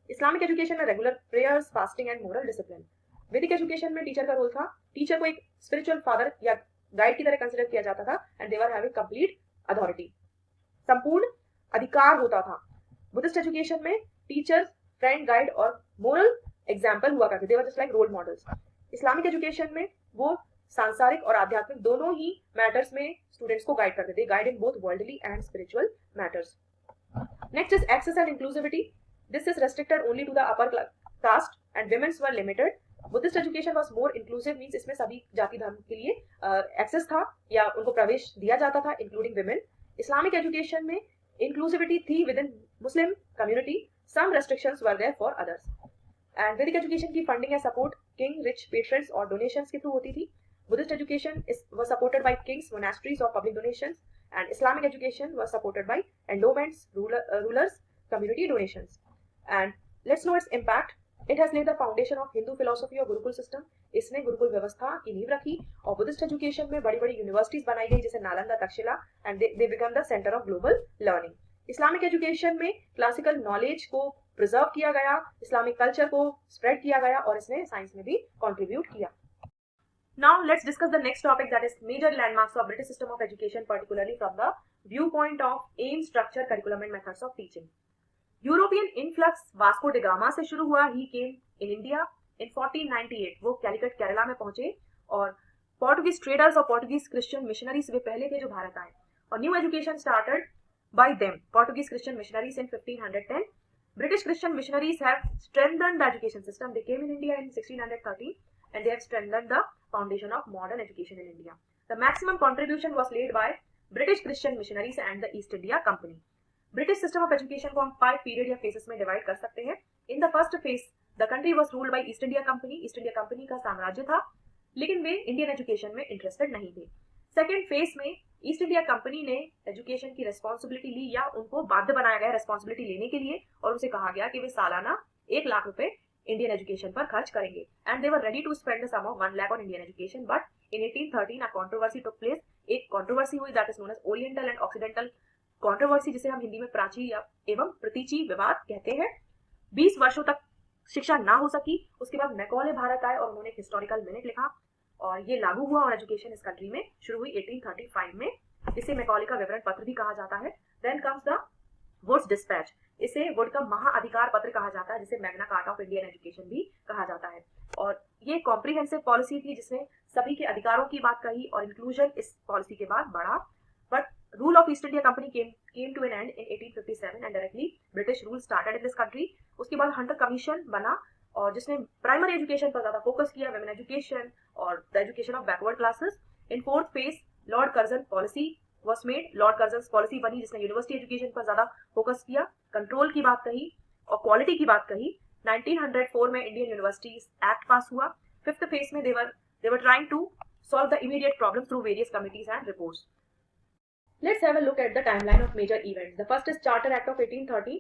इस्लामिक एजुकेशन में regular prayers, fasting and moral discipline. वैदिक एजुकेशन में टीचर का रोल था, टीचर को एक स्पिरिचुअल फादर या गाइड की तरह कंसिडर किया जाता था, and they were having complete authority, संपूर्ण अधिकार होता था. बुद्धिस्ट एजुकेशन में टीचर, फ्रेंड, गाइड और मोरल एग्जाम्पल हुआ करते, they were just like role models. Islamic education में वो सांसारिक और आध्यात्मिक दोनों ही मैटर्स में स्टूडेंट्स को गाइड करते थे, guide in both worldly and spiritual matters. Next is access and inclusivity. This is restricted only to the upper caste and women's were limited. Buddhist education was more inclusive, means इसमें सभी जाति धर्म के लिए access था या उनको प्रवेश दिया जाता था, इंक्लूडिंग women. इस्लामिक एजुकेशन में इंक्लूसिविटी थी within Muslim community, some restrictions were there for others. And Vedic education की फंडिंग या सपोर्ट किंग, रिच पेट्रन्स और डोनेशंस के थ्रू होती थी. Buddhist education was supported by kings, monasteries or public donations, and Islamic education was supported by endowments, rulers, community donations. And let's know its impact. It has laid the foundation of Hindu philosophy और Gurukul system. इसने गुरुकुल व्यवस्था की नींव रखी और Buddhist education में बड़ी बड़ी यूनिवर्सिटीज बनाई गई जैसे Nalanda, Takshashila, and they become the centre of global learning. Islamic education में क्लासिकल नॉलेज को प्रिजर्व किया गया, इस्लामिक कल्चर को स्प्रेड किया गया और इसने साइंस में भी कंट्रीब्यूट किया. Now let's discuss the next topic, that is major landmarks of British system of education, particularly from the viewpoint of aim, structure, curriculum and methods of teaching. European influx Vasco da Gama से शुरू हुआ. He came in India in 1498. वो कैलिकट केरला में पहुंचे और Portuguese traders और Portuguese Christian missionaries वे पहले थे जो भारत आए. और new education started by them, Portuguese Christian missionaries in 1510. British Christian missionaries have strengthened the education system. They came in India in 1613 and they have strengthened the foundation of modern education in India. The maximum contribution was led by British Christian missionaries and the east India company. British system of education को हम 5 period या faces में divide कर सकते हैं। In the first phase the country was ruled by east India company. East India company का साम्राज्य था, लेकिन वे इंडियन एजुकेशन में इंटरेस्टेड नहीं थे। सेकेंड फेज में ईस्ट इंडिया कंपनी ने एजुकेशन की रेस्पॉन्सिबिलिटी ली, या उनको बाध्य बनाया गया रेस्पॉन्सिबिलिटी लेने के लिए, और उनसे कहा गया कि वे सालाना 1 लाख रुपए इंडियन एजुकेशन पर खर्च करेंगे। And they were ready to spend the sum of 1 lakh on Indian education, but in 1813 a controversy took place. एक कंट्रोवर्सी हुई, that is known as oriental and occidental controversy, जिसे हम हिंदी में प्राची या एवं प्रतीची विवाद कहते हैं। 20 वर्षों तक शिक्षा ना हो सकी। उसके बाद मैकॉले भारत आए और उन्होंने हिस्टोरिकल मिनट लिखा, और ये लागू हुआ और एजुकेशन इस कंट्री में शुरू हुई 1835 में। इसे मैकॉले का विवरण पत्र भी कहा जाता है। Then comes the Wood's dispatch. इसे वुड का महाअधिकार पत्र कहा जाता है, जिसे Magna Carta of Indian education भी कहा जाता है। और ये कॉम्प्रिहेंसिव पॉलिसी थी, जिसने सभी के अधिकारों की बात कही, और इंक्लूजन इस पॉलिसी के बाद बढ़ा। But rule of east India company came to an end in 1857 and directly British rule started in this country। उसके बाद हंटर कमीशन बना, और जिसने प्राइमरी एजुकेशन पर ज्यादा फोकस किया, वुमेन एजुकेशन और the education of backward classes. In fourth phase Lord Curzon policy was made. Lord Curzon policy बनी, जिसने यूनिवर्सिटी एजुकेशन पर ज्यादा फोकस किया, कंट्रोल की बात कही और क्वालिटी की बात कही। 1904 में इंडियन यूनिवर्सिटीज एक्ट पास हुआ। फिफ्थ फेज में they were trying to solve the immediate problem through various committees and reports। Let's have a look at the timeline of major events। The first is Charter Act of 1830।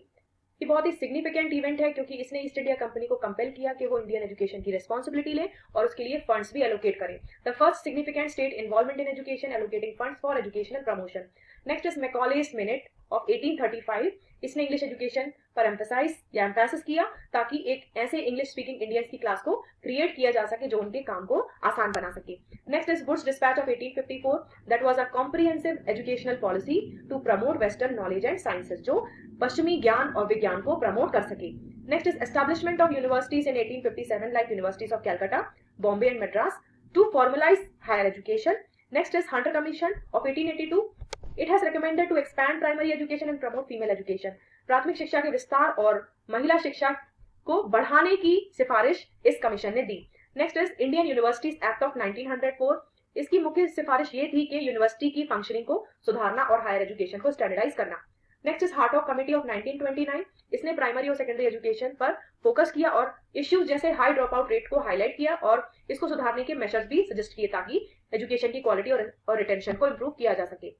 ये बहुत ही significant event है, क्योंकि इसने east India company को compel किया कि वो Indian education की रिस्पॉन्सिबिलिटी ले और उसके लिए फंड्स भी एलोकेट करें। The first significant state involvement in education, allocating funds for educational promotion. Next is Macaulay's minute of 1835। इसने इंग्लिश एजुकेशन पर एम्फेसिस किया, ताकि एक ऐसे इंग्लिश स्पीकिंग इंडियंस की क्लास को क्रिएट किया जा सके जो उनके काम को आसान बना सके। Next is Wood's dispatch of 1854। That was a comprehensive educational policy to promote western knowledge and sciences, जो पश्चिमी ज्ञान और विज्ञान को प्रमोट कर सके। Next is establishment of universities in 1857 like universities of Calcutta, Bombay and Madras to formalise higher education. Next is Hunter commission of 1882। It has recommended to expand primary education and promote female education। प्राथमिक शिक्षा के विस्तार और महिला शिक्षा को बढ़ाने की सिफारिश इस कमीशन ने दी। Next is Indian universities act of 1904। इसकी मुख्य सिफारिश ये थी कि यूनिवर्सिटी की फंक्शनिंग को सुधारना और हायर एजुकेशन को स्टैंडर्डाइज करना। Next is Hartog committee of 1929। इसने प्राइमरी और सेकेंडरी एजुकेशन पर फोकस किया और इश्यूज जैसे हाई ड्रॉप आउट रेट को हाईलाइट किया, और इसको सुधारने के मेजर्स भी सजेस्ट किए, ताकि एजुकेशन की क्वालिटी और रिटेंशन को इम्प्रूव किया जा सके।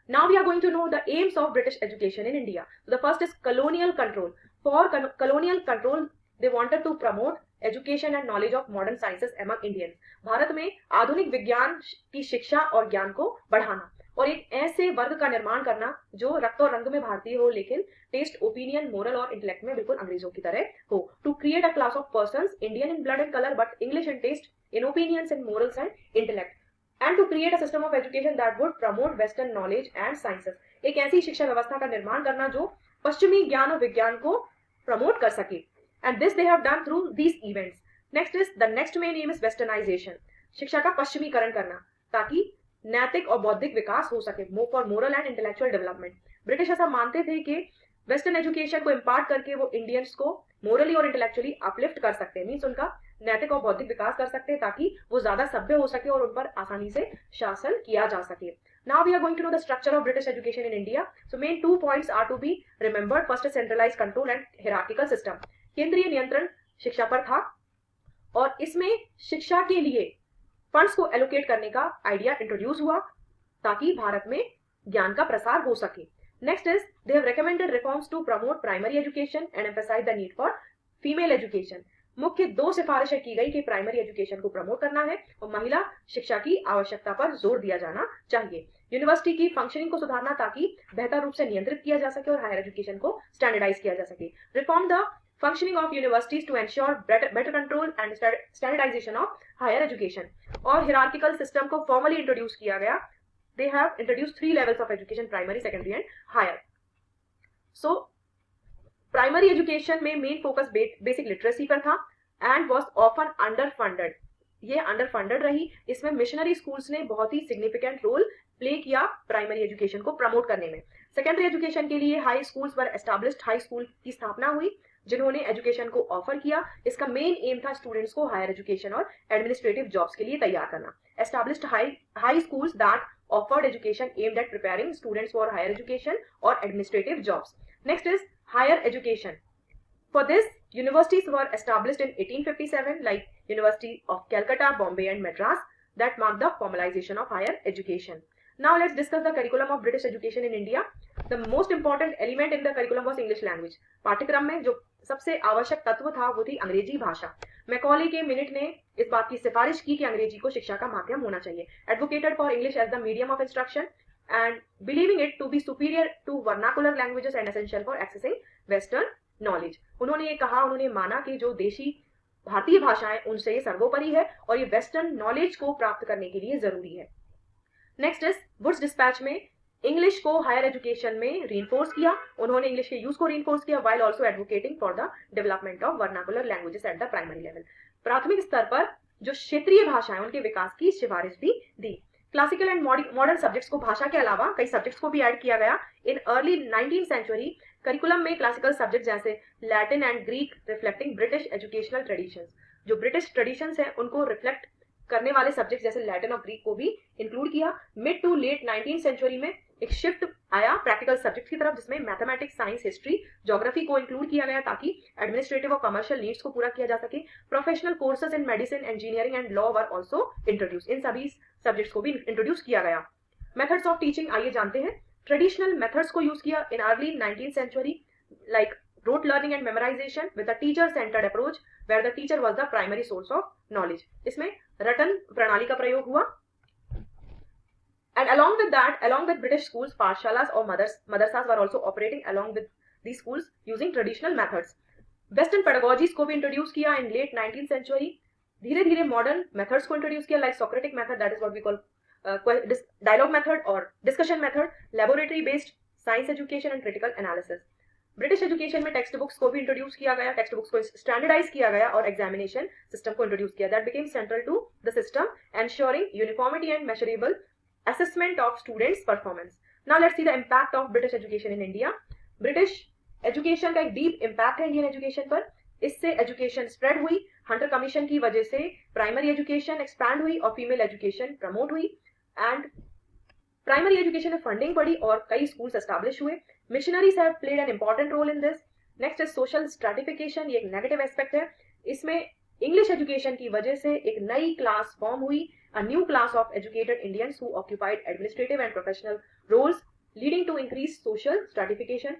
Now we are going to know the aims of British education in India। So the first is colonial control। For colonial control, they wanted to promote education and knowledge of modern sciences among Indians। Bharat में आधुनिक विज्ञान की शिक्षा और ज्ञान को बढ़ाना, और एक ऐसे वर्ग का निर्माण करना जो रक्त और रंग में भारतीय हो, लेकिन टेस्ट, ओपिनियन, मोरल और इंटेलेक्ट में बिल्कुल अंग्रेजों की तरह हो। To create a class of persons Indian in blood and colour but English in taste, in opinions, in morals and intellect. And to create a system of education that would promote Western knowledge and sciences। एक ऐसी शिक्षा व्यवस्था का निर्माण करना जो पश्चिमी ज्ञान और विज्ञान को प्रमोट कर सके। And this they have done through these events। Next is the next main aim is westernization। शिक्षा का पश्चिमीकरण करना, ताकि नैतिक और बौद्धिक विकास हो सके, for moral and intellectual development. British ऐसा मानते थे कि वेस्टर्न एजुकेशन को इम्पार्ट करके वो इंडियंस को मोरली और इंटेलेक्चुअली अपलिफ्ट कर सकते हैं, मीन्स उनका नैतिक और बौद्धिक विकास कर सकते हैं, ताकि वो ज्यादा सभ्य हो सके और उन पर आसानी से शासन किया जा सके। Now we are going to know the structure of British education in India। So main 2 points are to be remembered। First is centralized control and hierarchical system। केंद्रीय नियंत्रण शिक्षा पर था, और इसमें शिक्षा के लिए फंड्स को एलोकेट करने का आइडिया इंट्रोड्यूस हुआ, ताकि भारत में ज्ञान का प्रसार हो सके। Next is they have recommended reforms to promote primary education and emphasize the need for female education। मुख्य 2 सिफारिशें की गई कि प्राइमरी एजुकेशन को प्रमोट करना है और महिला शिक्षा की आवश्यकता पर जोर दिया जाना चाहिए। यूनिवर्सिटी की फंक्शनिंग को सुधारना, ताकि बेहतर रूप से नियंत्रित किया जा सके और हायर एजुकेशन को स्टैंडर्डाइज किया जा सके। Reform the functioning of universities to ensure better control and standardisation of higher education. और हियरार्किकल सिस्टम को फॉर्मली इंट्रोड्यूस किया गया। They have introduced 3 levels of education: primary, secondary and higher। So primary education में main focus basic literacy पर था and was often under funded. ये under funded रही। इसमें मिशनरी स्कूल्स ने बहुत ही सिग्निफिकेंट रोल प्ले किया प्राइमरी एजुकेशन को प्रमोट करने में। सेकेंडरी एजुकेशन के लिए हाई स्कूल्स वर एस्टैब्लिश्ड। हाई स्कूल की स्थापना हुई। जिन्होंने एजुकेशन को ऑफर किया। इसका मेन एम था स्टूडेंट्स को हायर एजुकेशन और एडमिनिस्ट्रेटिव जॉब्स के लिए तैयार करना। Established high schools that offered education aimed at preparing students for higher education और administrative jobs. Next is higher education. For this, universities were established in 1857, like University of Calcutta, Bombay, and Madras, that marked the formalization of higher education. Now let's discuss the curriculum of British education in India. The most important element in the curriculum was English language. पाठ्यक्रम में जो सबसे आवश्यक तत्व था वो थी अंग्रेजी भाषा। मैकॉले के मिनट ने इस बात की सिफारिश की कि अंग्रेजी को शिक्षा का माध्यम होना चाहिए। Advocated for English as the medium of instruction and believing it to be superior to vernacular languages and essential for accessing Western knowledge. उन्होंने ये कहा, उन्होंने माना कि जो देशी भारतीय भाषाएं उनसे ये सर्वोपरि है और ये वेस्टर्न नॉलेज को प्राप्त करने के लिए जरूरी है। नेक्स्ट इज वुड्स डिस्पैच में इंग्लिश को हायर एजुकेशन में रीइंफोर्स किया। उन्होंने इंग्लिश के यूज को रीइंफोर्स किया while also advocating for the development of vernacular languages at the primary level. प्राथमिक स्तर पर जो क्षेत्रीय भाषाएं उनके विकास की सिफारिश भी दी। क्लासिकल एंड मॉडर्न सब्जेक्ट्स को भाषा के अलावा कई सब्जेक्ट्स को भी ऐड किया गया। In early 19th century curriculum में क्लासिकल सब्जेक्ट जैसे Latin and Greek reflecting British educational traditions, जो ब्रिटिश ट्रेडिशंस हैं उनको रिफ्लेक्ट करने वाले सब्जेक्ट जैसे लैटिन और ग्रीक को भी इंक्लूड किया। Mid to late 19th century में एक शिफ्ट आया प्रैक्टिकल सब्जेक्ट की तरफ, जिसमें मैथमेटिक्स, साइंस, हिस्ट्री, ज्योग्राफी को इंक्लूड किया गया ताकि एडमिनिस्ट्रेटिव और कमर्शियल नीड्स को पूरा किया जा सके। Professional courses in medicine, engineering and law were also introduce. इन सभी सब्जेक्ट्स को भी इंट्रोड्यूस किया गया। मेथड्स ऑफ टीचिंग आइए जानते हैं। ट्रेडिशनल मेथड्स को यूज किया in early 19th century, like rote learning and memorization with a teacher centered approach where the teacher was the primary source of knowledge. इसमें रटन प्रणाली का प्रयोग हुआ। And along with that, along with British schools, पाठशालास और मदरसास were also operating along with these schools using traditional methods. Western pedagogies को भी introduce किया in late 19th century. धीरे धीरे मॉडर्न मेथड्स को इंट्रोड्यूस किया, like Socratic method, that is what we call dialogue method or discussion method, laboratory based science education and critical analysis. British education में text books को भी introduce किया गया, text books को स्टैंडर्डाइज किया गया और एग्जामिनेशन सिस्टम को इंट्रोड्यूस किया। That became central to the system, ensuring uniformity and measurable assessment of students performance. Now let's see the impact of British education in India. British education का एक deep impact है Indian education पर। इससे education spread हुई। Hunter commission की वजह से primary education expand हुई और फीमेल एजुकेशन प्रमोट हुई एंड प्राइमरी एजुकेशन में फंडिंग बढ़ी और कई स्कूल्स एस्टैब्लिश हुए। Missionaries have played an important role in this. Next is social stratification, ये एक नेगेटिव एस्पेक्ट है। इसमें इंग्लिश एजुकेशन की वजह से एक नई क्लास फॉर्म हुई, a new class of educated Indians who occupied administrative and professional roles leading to increase social stratification.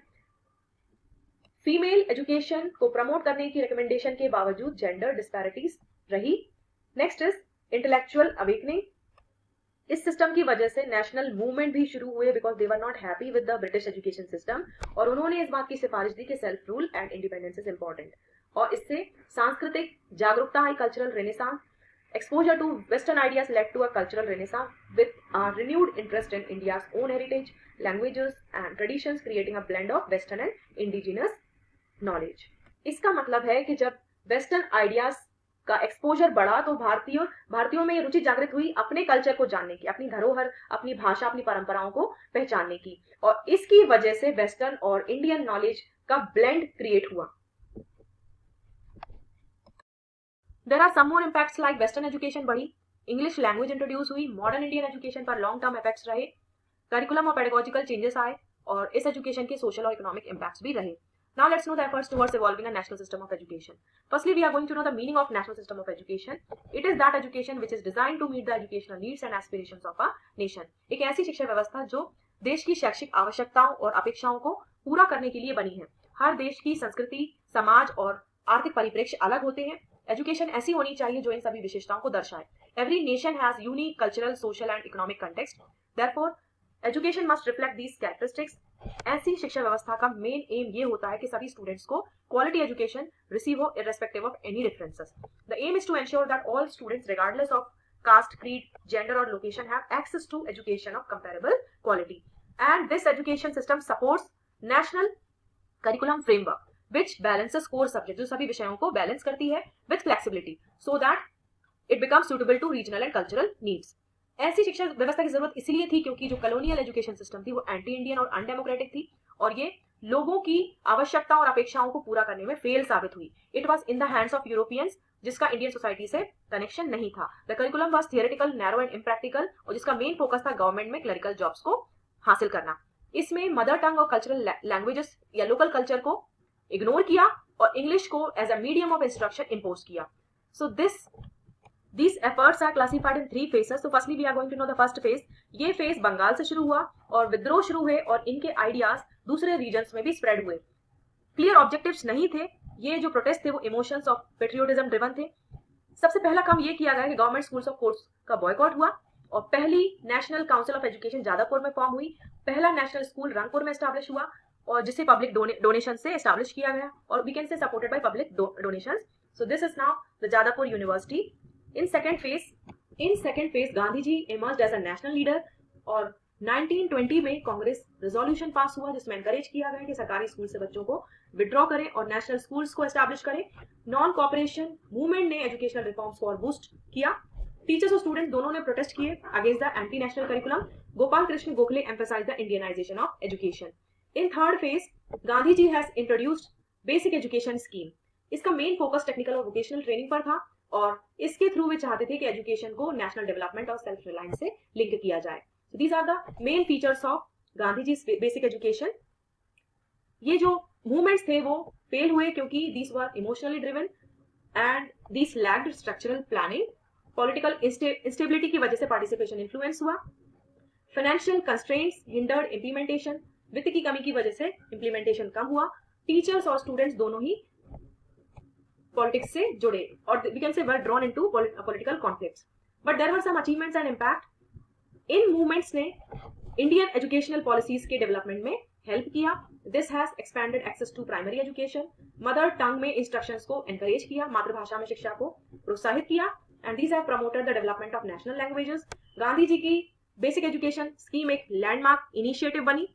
Female education को प्रमोट करने की रिकमेंडेशन के बावजूद जेंडर डिस्पैरिटीज रही। Next is intellectual awakening. इस सिस्टम की वजह से नेशनल मूवमेंट भी शुरू हुए because they were not happy with the British education system और उन्होंने इस बात की सिफारिश दी कि self rule and independence is important और इससे सांस्कृतिक जागरूकता आई, cultural renaissance. Exposure to western ideas led to a cultural renaissance with a renewed interest in India's own heritage, languages and traditions, creating a blend of western and indigenous knowledge. इसका मतलब है कि जब वेस्टर्न आइडियाज का exposure बढ़ा तो भारतीयों में रुचि जागृत हुई अपने कल्चर को जानने की, अपनी धरोहर, अपनी भाषा, अपनी परंपराओं को पहचानने की और इसकी वजह से वेस्टर्न और इंडियन नॉलेज का ब्लेंड क्रिएट हुआ। There are some more impacts like western education बढ़ी, इंग्लिश लैंग्वेज इंट्रोड्यूस हुई, मॉडर्न इंडियन एजुकेशन पर लॉन्ग टर्म इफेक्ट्स रहे, करिकुलम और पेडागोजिकल चेंजेस आए और इस एजुकेशन के सोशल और इकोनॉमिक इंपैक्ट्स भी रहे। Now let's know the efforts towards evolving a national system of education. Firstly, we are going to know the meaning of national system of education. It is that education which is designed to meet the educational needs and aspirations of a nation. एक ऐसी शिक्षा व्यवस्था जो देश की शैक्षिक आवश्यकताओं और अपेक्षाओं को पूरा करने के लिए बनी है। हर देश की संस्कृति, समाज और आर्थिक परिप्रेक्ष्य अलग होते हैं। एजुकेशन ऐसी होनी चाहिए जो इन सभी विशेषताओं को दर्शाए। Every nation has unique cultural, social and economic context. Therefore, education must reflect these characteristics. ऐसी शिक्षा व्यवस्था का मेन एम ये होता है कि सभी स्टूडेंट्स को क्वालिटी एजुकेशन रिसीव हो irrespective of any differences. The aim is to ensure that all students regardless of caste, creed, gender और location have access to education of comparable quality and this education system supports national curriculum framework which balances core subject, जो सभी विषयों को balance करती है with flexibility so that it becomes suitable to regional and cultural needs. ऐसी शिक्षा व्यवस्था की जरूरत इसलिए थी क्योंकि जो कॉलोनियल एजुकेशन सिस्टम थी वो एंटी इंडियन और अनडेमोक्रेटिक थी और ये लोगों की आवश्यकता और अपेक्षाओं को पूरा करने में फेल साबित हुई। It was in the hands of Europeans, जिसका इंडियन सोसाइटी से कनेक्शन नहीं था। The curriculum was theoretical, narrow and impractical, और जिसका मेन फोकस था गवर्नमेंट में क्लरिकल जॉब्स को हासिल करना। इसमें मदर टंग और कल्चरल लैंग्वेजेस या लोकल कल्चर को इग्नोर किया और इंग्लिश को as a medium of instruction impose किया। So these efforts are classified in 3 phases. So firstly we are going to know the first phase. ये phase Bengal से शुरू हुआ और विद्रोह शुरू हुए और इनके आइडियाज दूसरे रीजन्स में भी स्प्रेड हुए। क्लियर ऑब्जेक्टिव्स नहीं थे, ये जो प्रोटेस्ट थे वो इमोशंस ऑफ पेट्रियोटिज्म ड्रिवन थे। सबसे पहला काम ये किया गया कि गवर्नमेंट स्कूल्स ऑफ कोर्स का बॉयकॉट हुआ और पहली national council of education Jadavpur में फॉर्म हुई। पहला नेशनल स्कूल रंगपुर में एस्टैब्लिश हुआ और जिसे पब्लिक डोनेशन से एस्टैब्लिश किया गया और we can say supported by public donations. So this is now the Jadavpur university. In second phase Gandhi ji emerged as a national leader और 1920 में कांग्रेस रेजोल्यूशन पास हुआ जिसमें एनकरेज किया गया कि सरकारी स्कूल से बच्चों को विड्रॉ करें और नेशनल स्कूल्स को एस्टैब्लिश करें। नॉन कॉपरेशन मूवमेंट ने एजुकेशनल रिफॉर्म्स को और बूस्ट किया। टीचर्स और स्टूडेंट दोनों ने प्रोटेस्ट किए against the anti national curriculum. Gopal Krishna Gokhale emphasise the Indianisation of education. In third phase Gandhi ji has introduced basic education scheme. इसका मेन फोकस टेक्निकल और वोकेशनल ट्रेनिंग पर था और इसके थ्रू वे चाहते थे कि एजुकेशन को नेशनल डेवलपमेंट और सेल्फ रिलायंस से लिंक किया जाए। These are the main features of Gandhi ji basic education. ये जो मूवमेंट्स थे वो फेल हुए क्योंकि these were emotionally driven and these lacked structural planning. Political instability की वजह से पार्टिसिपेशन इन्फ्लुएंस हुआ। Financial constraints hindered implementation. वित्त की कमी की वजह से इंप्लीमेंटेशन कम हुआ। टीचर्स और स्टूडेंट्स दोनों ही पॉलिटिक्स से जुड़े और we can say were drawn into political conflicts. But there were some achievements and impact. इन मूवमेंट्स ने इंडियन एजुकेशनल पॉलिसीज के डेवलपमेंट में हेल्प किया। This has expanded access to primary education. Mother tongue में instructions को encourage किया, मातृभाषा में शिक्षा को प्रोत्साहित किया and these have promoted the development of national languages. Gandhi ji की बेसिक एजुकेशन स्कीम एक लैंडमार्क इनिशिएटिव बनी।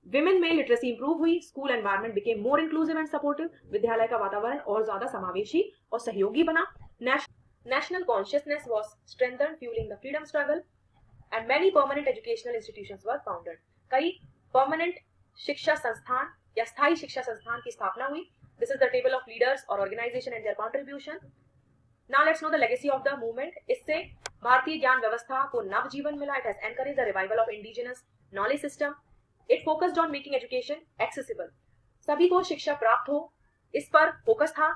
विमेन में लिटरेसी इंप्रूव हुई। School environment became more inclusive and supportive. विद्यालय का वातावरण और ज्यादा समावेशी और सहयोगी बना। National consciousness was strengthened fuelling the freedom struggle and many permanent educational institutions were founded. कई परमानेंट शिक्षा संस्थान या स्थायी शिक्षा संस्थान की स्थापना हुई। This is the table of leaders और organisation and their contribution. Now let's know the legacy of the movement. इससे भारतीय ज्ञान व्यवस्था को नव जीवन मिला। It has encourage the revival of indigenous knowledge system. It focused on making education accessible. सभी को शिक्षा प्राप्त हो, इस पर फोकस था।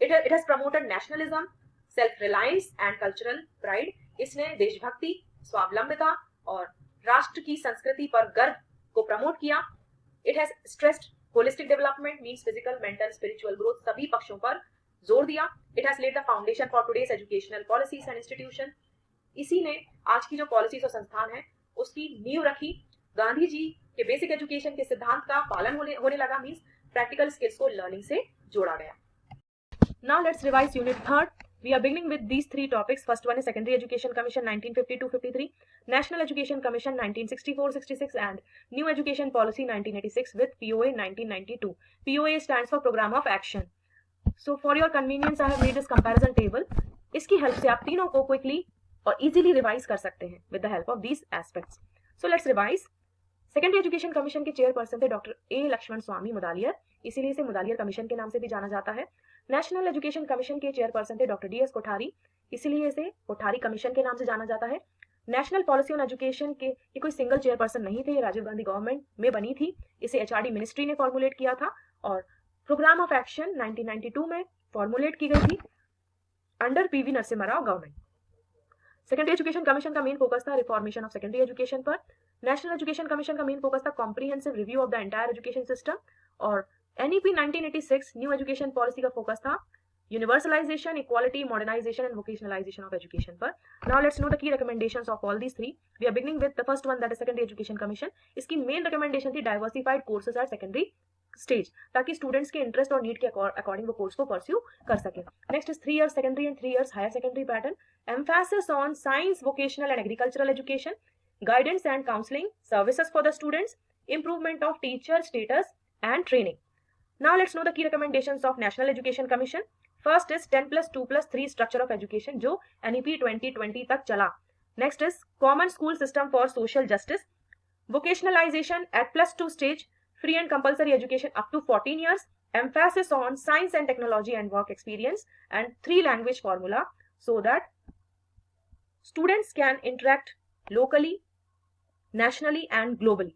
It has promoted nationalism, self-reliance and cultural pride. इसने देशभक्ति, स्वावलंबिता और राष्ट्र की संस्कृति पर गर्व को प्रमोट किया। It has stressed holistic development, means physical, mental, spiritual growth, सभी पक्षों पर जोर दिया। It has laid the foundation for today's educational policies and institution. इसी ने आज की जो पॉलिसीज और संस्थान है उसकी नींव रखी। गांधी जी के बेसिक एजुकेशन के सिद्धांत का पालन होने लगा, मींस प्रैक्टिकल स्किल्स को लर्निंग से जोड़ा गया। Now let's revise unit third. We are beginning with these 3 topics. First one is secondary education commission 1952-53, national education commission 1964-66 and new education policy 1986 with POA 1992. POA stands for programme of action. So for your convenience I have made this comparison table. इसकी help से आप तीनों को quickly और easily revise कर सकते हैं with the help of these aspects. So let's revise. Secondary education commission के चेयरपर्सन थे डॉक्टर ए लक्ष्मण स्वामी मुदालियर, इसीलिए इसे मुदालियर कमीशन के नाम से भी जाना जाता है। नेशनल एजुकेशन कमीशन के चेयरपर्सन थे डॉक्टर DS कोठारी, इसीलिए इसे कोठारी कमीशन के नाम से जाना जाता है। नेशनल पॉलिसी ऑन एजुकेशन के ये कोई सिंगल चेयरपर्सन नहीं थे, ये राजीव गांधी गवर्नमेंट में बनी थी, इसे HRD मिनिस्ट्री ने फॉर्मुलेट किया था और प्रोग्राम ऑफ एक्शन 1992 में फॉर्मुलेट की गई थी under PV Narasimha Rao government. Secondary education commission का मेन फोकस था रिफॉर्मेशन ऑफ सेकेंडरी एजुकेशन पर। नेशनल एजुकेशन कमीशन का मेन फोकस था comprehensive review of the entire education system और NEP 1986 न्यू एजुकेशन पॉलिसी का फोकस था universalisation, equality, modernisation and vocationalisation of education पर। Now let's know the key recommendations of all these 3। We are beginning with the first one that is secondary education commission. इसकी main recommendation थी diversified courses at secondary stage, ताकि students के interest और need के according वो course को pursue कर सके। Next is 3 years secondary and 3 years higher secondary pattern. Emphasis on science, vocational and agricultural education, guidance and counseling services for the students, improvement of teacher status and training. Now let's know the key recommendations of National Education Commission. First is 10+2+3 structure of education जो NEP 2020 तक चला. Next is common school system for social justice, vocationalization at +2 stage, free and compulsory education up to 14 years, emphasis on science and technology and work experience, and 3 language formula so that students can interact locally, nationally and globally.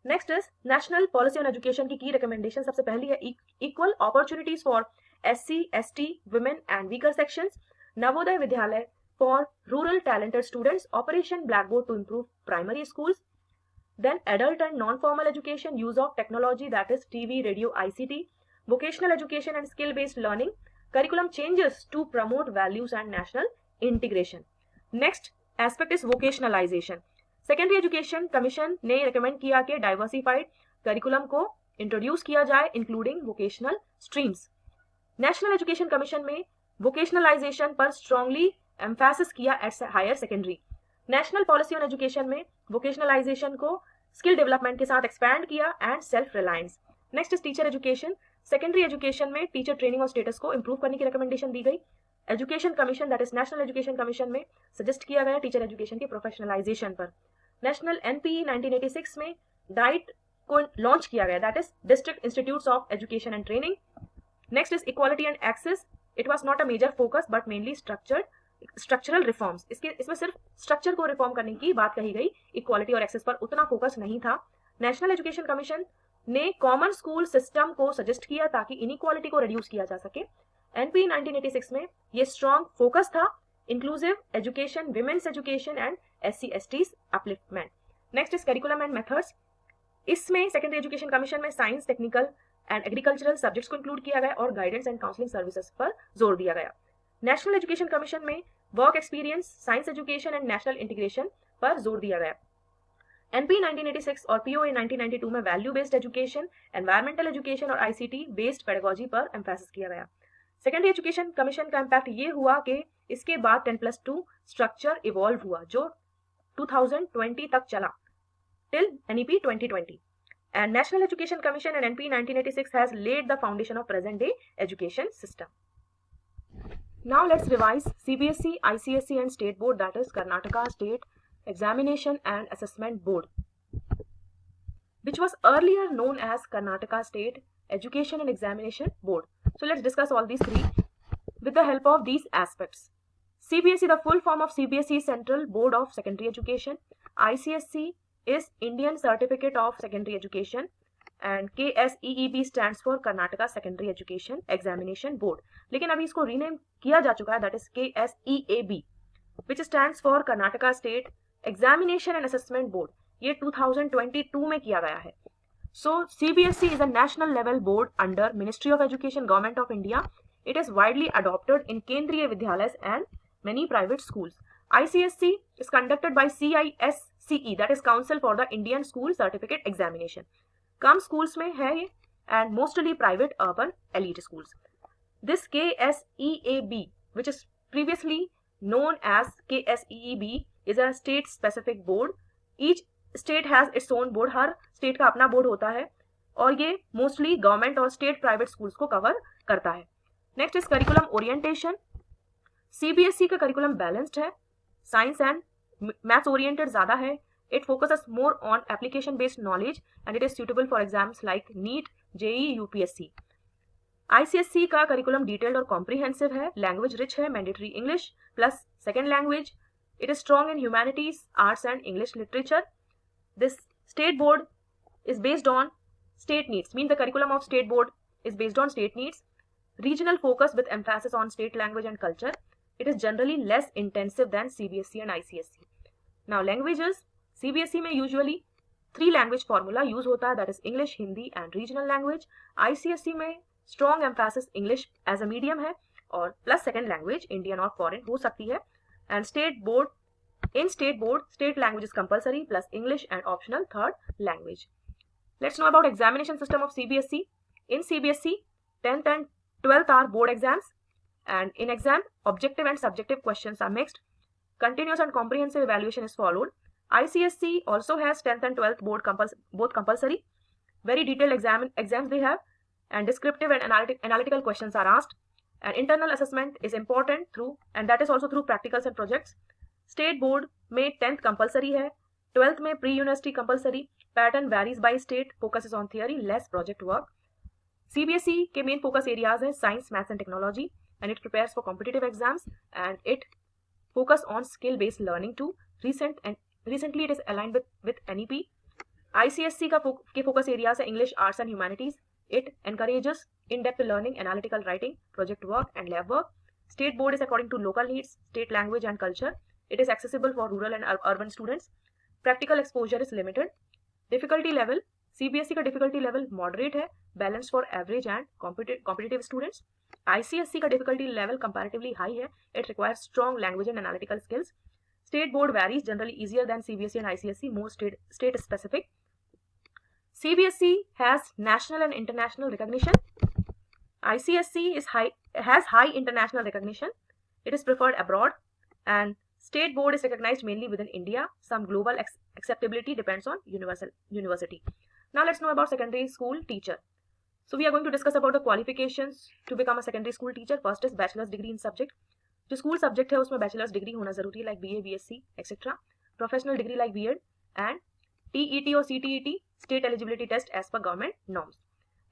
Next is national policy on education की key recommendation. सबसे पहली है equal opportunities for SC, ST, women and weaker sections, Navodaya Vidyalaya for rural talented students, Operation Blackboard to improve primary schools, then adult and non-formal education, use of technology that is TV, radio, ICT, vocational education and skill-based learning, curriculum changes to promote values and national integration. Next aspect is vocationalization. Secondary education commission ने recommend किया कि diversified curriculum को introduce किया जाए including vocational streams. National education commission में vocationalisation पर strongly emphasis किया at higher secondary. National policy on education में वोकेशनलाइजेशन को स्किल डेवलपमेंट के साथ एक्सपैंड किया and self reliance. Next is teacher education. Secondary education में टीचर ट्रेनिंग और स्टेटस को इंप्रूव करने की रिकमेंडेशन दी गई. Education commission that is national education commission में सजेस्ट किया गया टीचर एजुकेशन के प्रोफेशनलाइजेशन पर. नेशनल एनपीई 1986 में डाइट को लॉन्च किया गया that is district institutes of education and training. Next is equality and access. It was not a major focus but mainly structural reforms. इसमें सिर्फ स्ट्रक्चर को reform करने की बात कही गई, इक्वालिटी और एक्सेस पर उतना फोकस नहीं था. नेशनल एजुकेशन कमीशन ने कॉमन स्कूल सिस्टम को सजेस्ट किया ताकि इनइक्वालिटी को रिड्यूस किया जा सके. एनपी 1986 में ये स्ट्रॉन्ग फोकस था inclusive education, women's education and SC/STs upliftment. Next is curriculum and methods. इसमें सेकेंडरी एजुकेशन कमीशन में science, technical and agricultural subjects को इंक्लूड किया गया और गाइडेंस एंड काउंसलिंग सर्विसेज पर जोर दिया गया. नेशनल एजुकेशन कमीशन में work experience, science education and national integration पर जोर दिया गया. एनपी 1986 और POA 1992 में value based education, environmental education और ICT बेस्ड पेडागोजी पर एम्फेसिस किया गया. सेकेंडरी एजुकेशन कमीशन का इम्पैक्ट ये हुआ कि इसके बाद 10+2 स्ट्रक्चर इवॉल्व हुआ जो 2020 तक चला till NEP 2020. And National Education Commission and NP 1986 has laid the foundation of present day education system. Now let's revise CBSE, ICSE and State Board, that is Karnataka State Examination and Assessment Board, which was earlier known as Karnataka State Education and Examination Board. So let's discuss all these three with the help of these aspects. CBSE, the full form of CBSE is Central Board of Secondary Education. ICSE is Indian Certificate of Secondary Education and KSEEB stands for Karnataka Secondary Education Examination Board. लेकिन अभी इसको rename किया जा चुका है, that is KSEAB, which stands for Karnataka State Examination and Assessment Board. ये 2022 में किया गया है. So CBSE is a national level board under Ministry of Education, Government of India. It is widely adopted in Kendriya Vidyalayas and many private schools. ICSE is conducted by CISCE, that is Council for the Indian School Certificate Examination. Come schools में है ये and mostly private urban elite schools. This KSEAB, which is previously known as KSEEB, is a state specific board. Each state has its own board. Her state का अपना board होता है और ये mostly government और state private schools को cover करता है. Next is curriculum orientation. CBSE का curriculum balanced है, science and maths oriented ज़्यादा है. It focuses more on application based knowledge and it is suitable for exams like NEET, JEE, UPSC. ICSE का curriculum detailed और comprehensive है, language rich है, mandatory English plus second language. It is strong in humanities, arts and English literature. This state board is based on state needs, means the curriculum of state board is based on state needs. Regional focus with emphasis on state language and culture. It is generally less intensive than CBSE and ICSE. Now languages, CBSE में usually 3 language formula use होता है, that is English, Hindi and regional language. ICSE में strong emphasis English as a medium है और plus second language Indian और foreign हो सकती है. And state board, state language is compulsory plus English and optional third language. Let's know about examination system of CBSE. In CBSE, 10th and 12th are board exams, and in exam, objective and subjective questions are mixed. Continuous and comprehensive evaluation is followed. ICSE also has 10th and 12th board both compulsory. Very detailed exams they have, and descriptive and analytical questions are asked. And internal assessment is important and that is also through practicals and projects. State board में 10th compulsory है, 12th में pre university compulsory, pattern varies by state, focuses on theory, less project work. CBSE के main focus areas हैं science, maths and technology, and it prepares for competitive exams and it focus on skill based learning too. Recently it is aligned with NEP. ICSC के focus areas है English, Arts and Humanities. It encourages in-depth learning, analytical writing, project work and lab work. State board is according to local needs, state language and culture. It is accessible for rural and urban students. Practical exposure is limited. Difficulty level, CBSE का difficulty level moderate है, balanced for average and competitive students. ICSC का difficulty level comparatively high है, it requires strong language and analytical skills. State board varies, generally easier than CBSE and ICSE, more state specific. CBSE has national and international recognition. ICSE has high international recognition. It is preferred abroad, and state board is recognized mainly within India. Some global acceptability depends on university. Now let's know about secondary school teacher. So we are going to discuss about the qualifications to become a secondary school teacher. First is bachelor's degree in subject. जो school subject है उसमें bachelors degree होना जरूरी है, like BA, BSc etcetera. Professional degree like BEd and TET और CTET, state eligibility test as per government norms.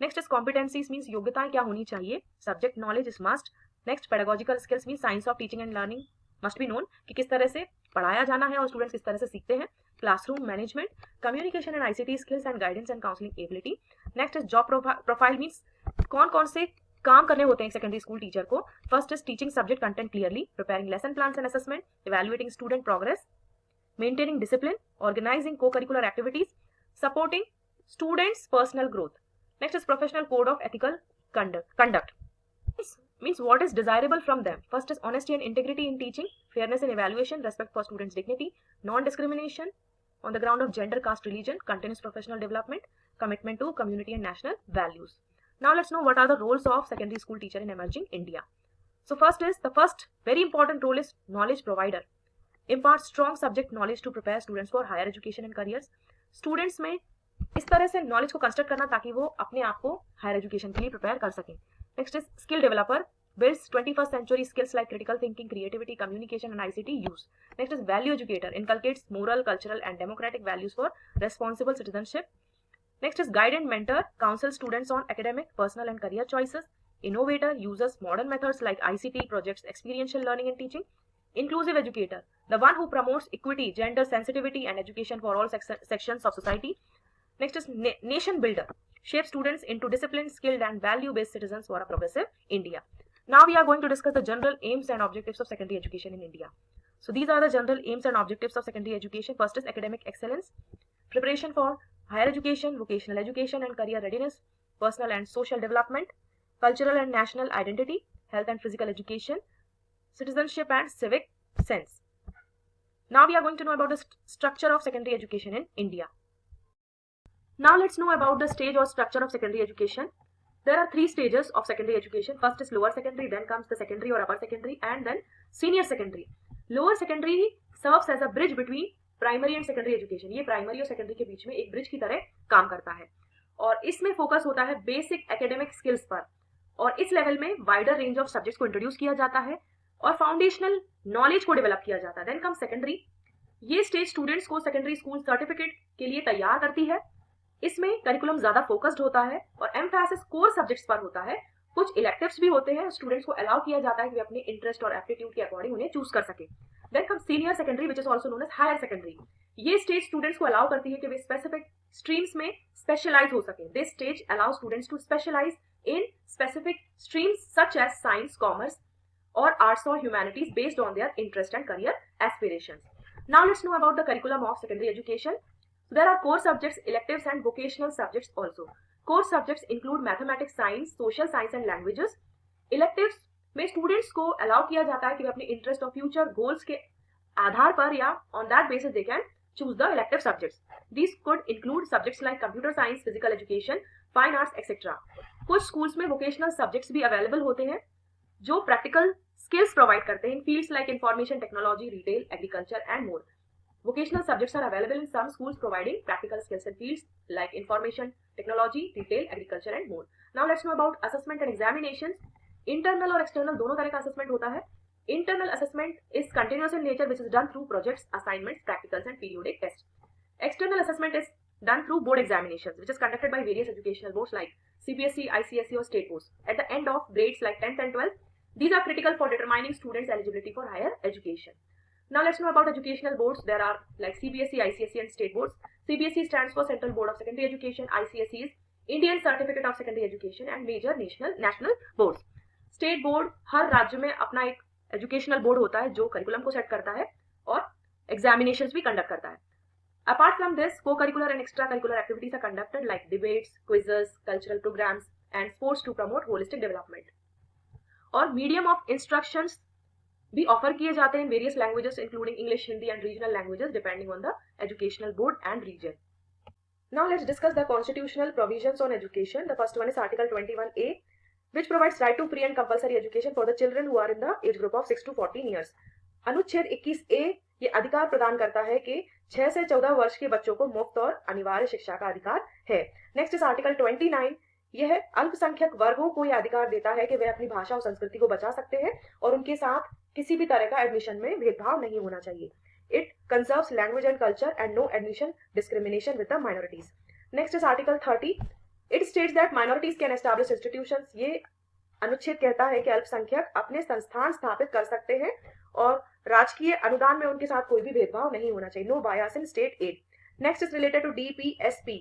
Next is competencies, means योग्यताएं क्या होनी चाहिए. Subject knowledge is must. Next pedagogical skills, means science of teaching and learning must be known, कि किस तरह से पढ़ाया जाना है और स्टूडेंट्स किस तरह से सीखते हैं. Classroom management, communication and ICT skills and guidance and counselling ability. Next is job profile, means कौन कौन से काम करने होते हैं सेकेंडरी स्कूल टीचर को. First is teaching subject content clearly, preparing lesson plans and assessment, evaluating student progress, maintaining discipline, organising co-curricular activities, supporting students personal growth. Next is professional code of ethical conduct. Means what is desirable from them. First is honesty and integrity in teaching, fairness in evaluation, respect for students' dignity, non-discrimination on the ground of gender, caste, religion, continuous professional development, commitment to community and national values. Now let's know what are the roles of secondary school teacher in emerging India. So the first very important role is knowledge provider. Impart strong subject knowledge to prepare students for higher education and careers. Students में इस तरह से knowledge को construct करना ताकि वो अपने आप को हायर एजुकेशन के लिए प्रिपेयर कर सकें. Next is skill developer, builds 21st century skills like critical thinking, creativity, communication and ICT use. Next is value educator, inculcates moral, cultural and democratic values for responsible citizenship. Next is guide and mentor, counsel students on academic, personal and career choices. Innovator, uses modern methods like ICT, projects experiential learning and teaching. Inclusive educator, the one who promotes equity, gender sensitivity and education for all sections of society. Next is nation builder, shapes students into disciplined, skilled and value-based citizens for a progressive India. Now we are going to discuss the general aims and objectives of secondary education in India. So these are the general aims and objectives of secondary education. First is academic excellence, preparation for higher education, vocational education and career readiness, personal and social development, cultural and national identity, health and physical education, citizenship and civic sense. Now we are going to know about the structure of secondary education in India. Now let's know about the stage or structure of secondary education. There are 3 stages of secondary education. First is lower secondary, then comes the secondary or upper secondary, and then senior secondary. Lower secondary serves as a bridge between primary and secondary education. ये primary और secondary के बीच में एक bridge की तरह काम करता है और इसमें फोकस होता है बेसिक एकेडमिक स्किल्स पर और इस लेवल में वाइडर रेंज ऑफ सब्जेक्ट्स को इंट्रोड्यूस किया जाता है और फाउंडेशनल नॉलेज को डेवलप किया जाता है. Then come secondary. ये स्टेज स्टूडेंट्स को सेकेंडरी स्कूल सर्टिफिकेट के लिए तैयार करती है. इसमें करिकुलम ज्यादा फोकस्ड होता है और एम्फेसिस कोर सब्जेक्ट्स पर होता है. कुछ इलेक्टिव्स भी होते हैं, स्टूडेंट्स को अलाउ किया जाता है कि वे अपने इंटरेस्ट और एप्टीट्यूड के अकॉर्डिंग उन्हें चूज कर सके. Then come senior secondary which is also known as higher secondary. ये स्टेज स्टूडेंट्स को अलाउ करती है कि वे स्पेसिफिक स्ट्रीम्स में स्पेशलाइज हो सके. This stage allow students to specialise in specific streams such as science, commerce और आर्ट्स और humanities based on their interest and career aspirations. Now let's know about the curriculum of secondary education. There are core subjects, electives and vocational subjects also. Core subjects include mathematics, science, social science and languages. Electives में students को allow किया जाता है कि वे अपने interest और future goals के आधार पर या on that basis they can choose the elective subjects. These could include subjects like computer science, physical education, fine arts, etc. कुछ schools में vocational subjects भी available होते हैं जो practical skills provide करते हैं in fields like information technology, retail, agriculture and more. Vocational subjects are available in some schools providing practical skills in fields like information, technology, retail, agriculture and more. Now let's know about assessment and examinations. Internal और external दोनों तरह का assessment होता है. Internal assessment is continuous in nature which is done through projects, assignments, practicals and periodic tests. External assessment is done through board examinations, which is conducted by various educational boards like CBSE, ICSE or state boards at the end of grades like 10th and 12th. These are critical for determining students' eligibility for higher education. Now let's know about educational boards. There are like CBSE, ICSE and state boards. CBSE stands for Central Board of Secondary Education. ICSE is Indian Certificate of Secondary Education and major national boards. State board हर राज्य में अपना एक educational board होता है जो curriculum को set करता है और एग्जामिनेशंस भी कंडक्ट करता है. Apart from this, co-curricular and extracurricular activities are conducted like debates, quizzes, cultural programs and sports to promote holistic development. और medium of instructions भी ऑफर किए जाते हैं in various languages including English, Hindi and regional languages depending on the educational board and region. Now let's discuss the constitutional provisions on education. The first one is Article 21A, which provides right to free and compulsory education for the children who are in the age group of 6 to 14 years. अनुच्छेद 21A ये अधिकार प्रदान करता है कि 6 से 14 वर्ष के बच्चों को मुफ्त और अनिवार्य शिक्षा का अधिकार है. Next is article 29. यह अल्पसंख्यक वर्गों को यह अधिकार देता है कि वे अपनी भाषा और संस्कृति को बचा सकते हैं और उनके साथ किसी भी तरह का एडमिशन में भेदभाव नहीं होना चाहिए. It conserves language and culture and no admission discrimination with the minorities. Next is article 30. It states that minorities can establish institutions. ये अनुच्छेद कहता है कि अल्पसंख्यक अपने संस्थान स्थापित कर सकते हैं और राजकीय अनुदान में उनके साथ कोई भी भेदभाव नहीं होना चाहिए. No bias in state aid. Next is related to DPSP,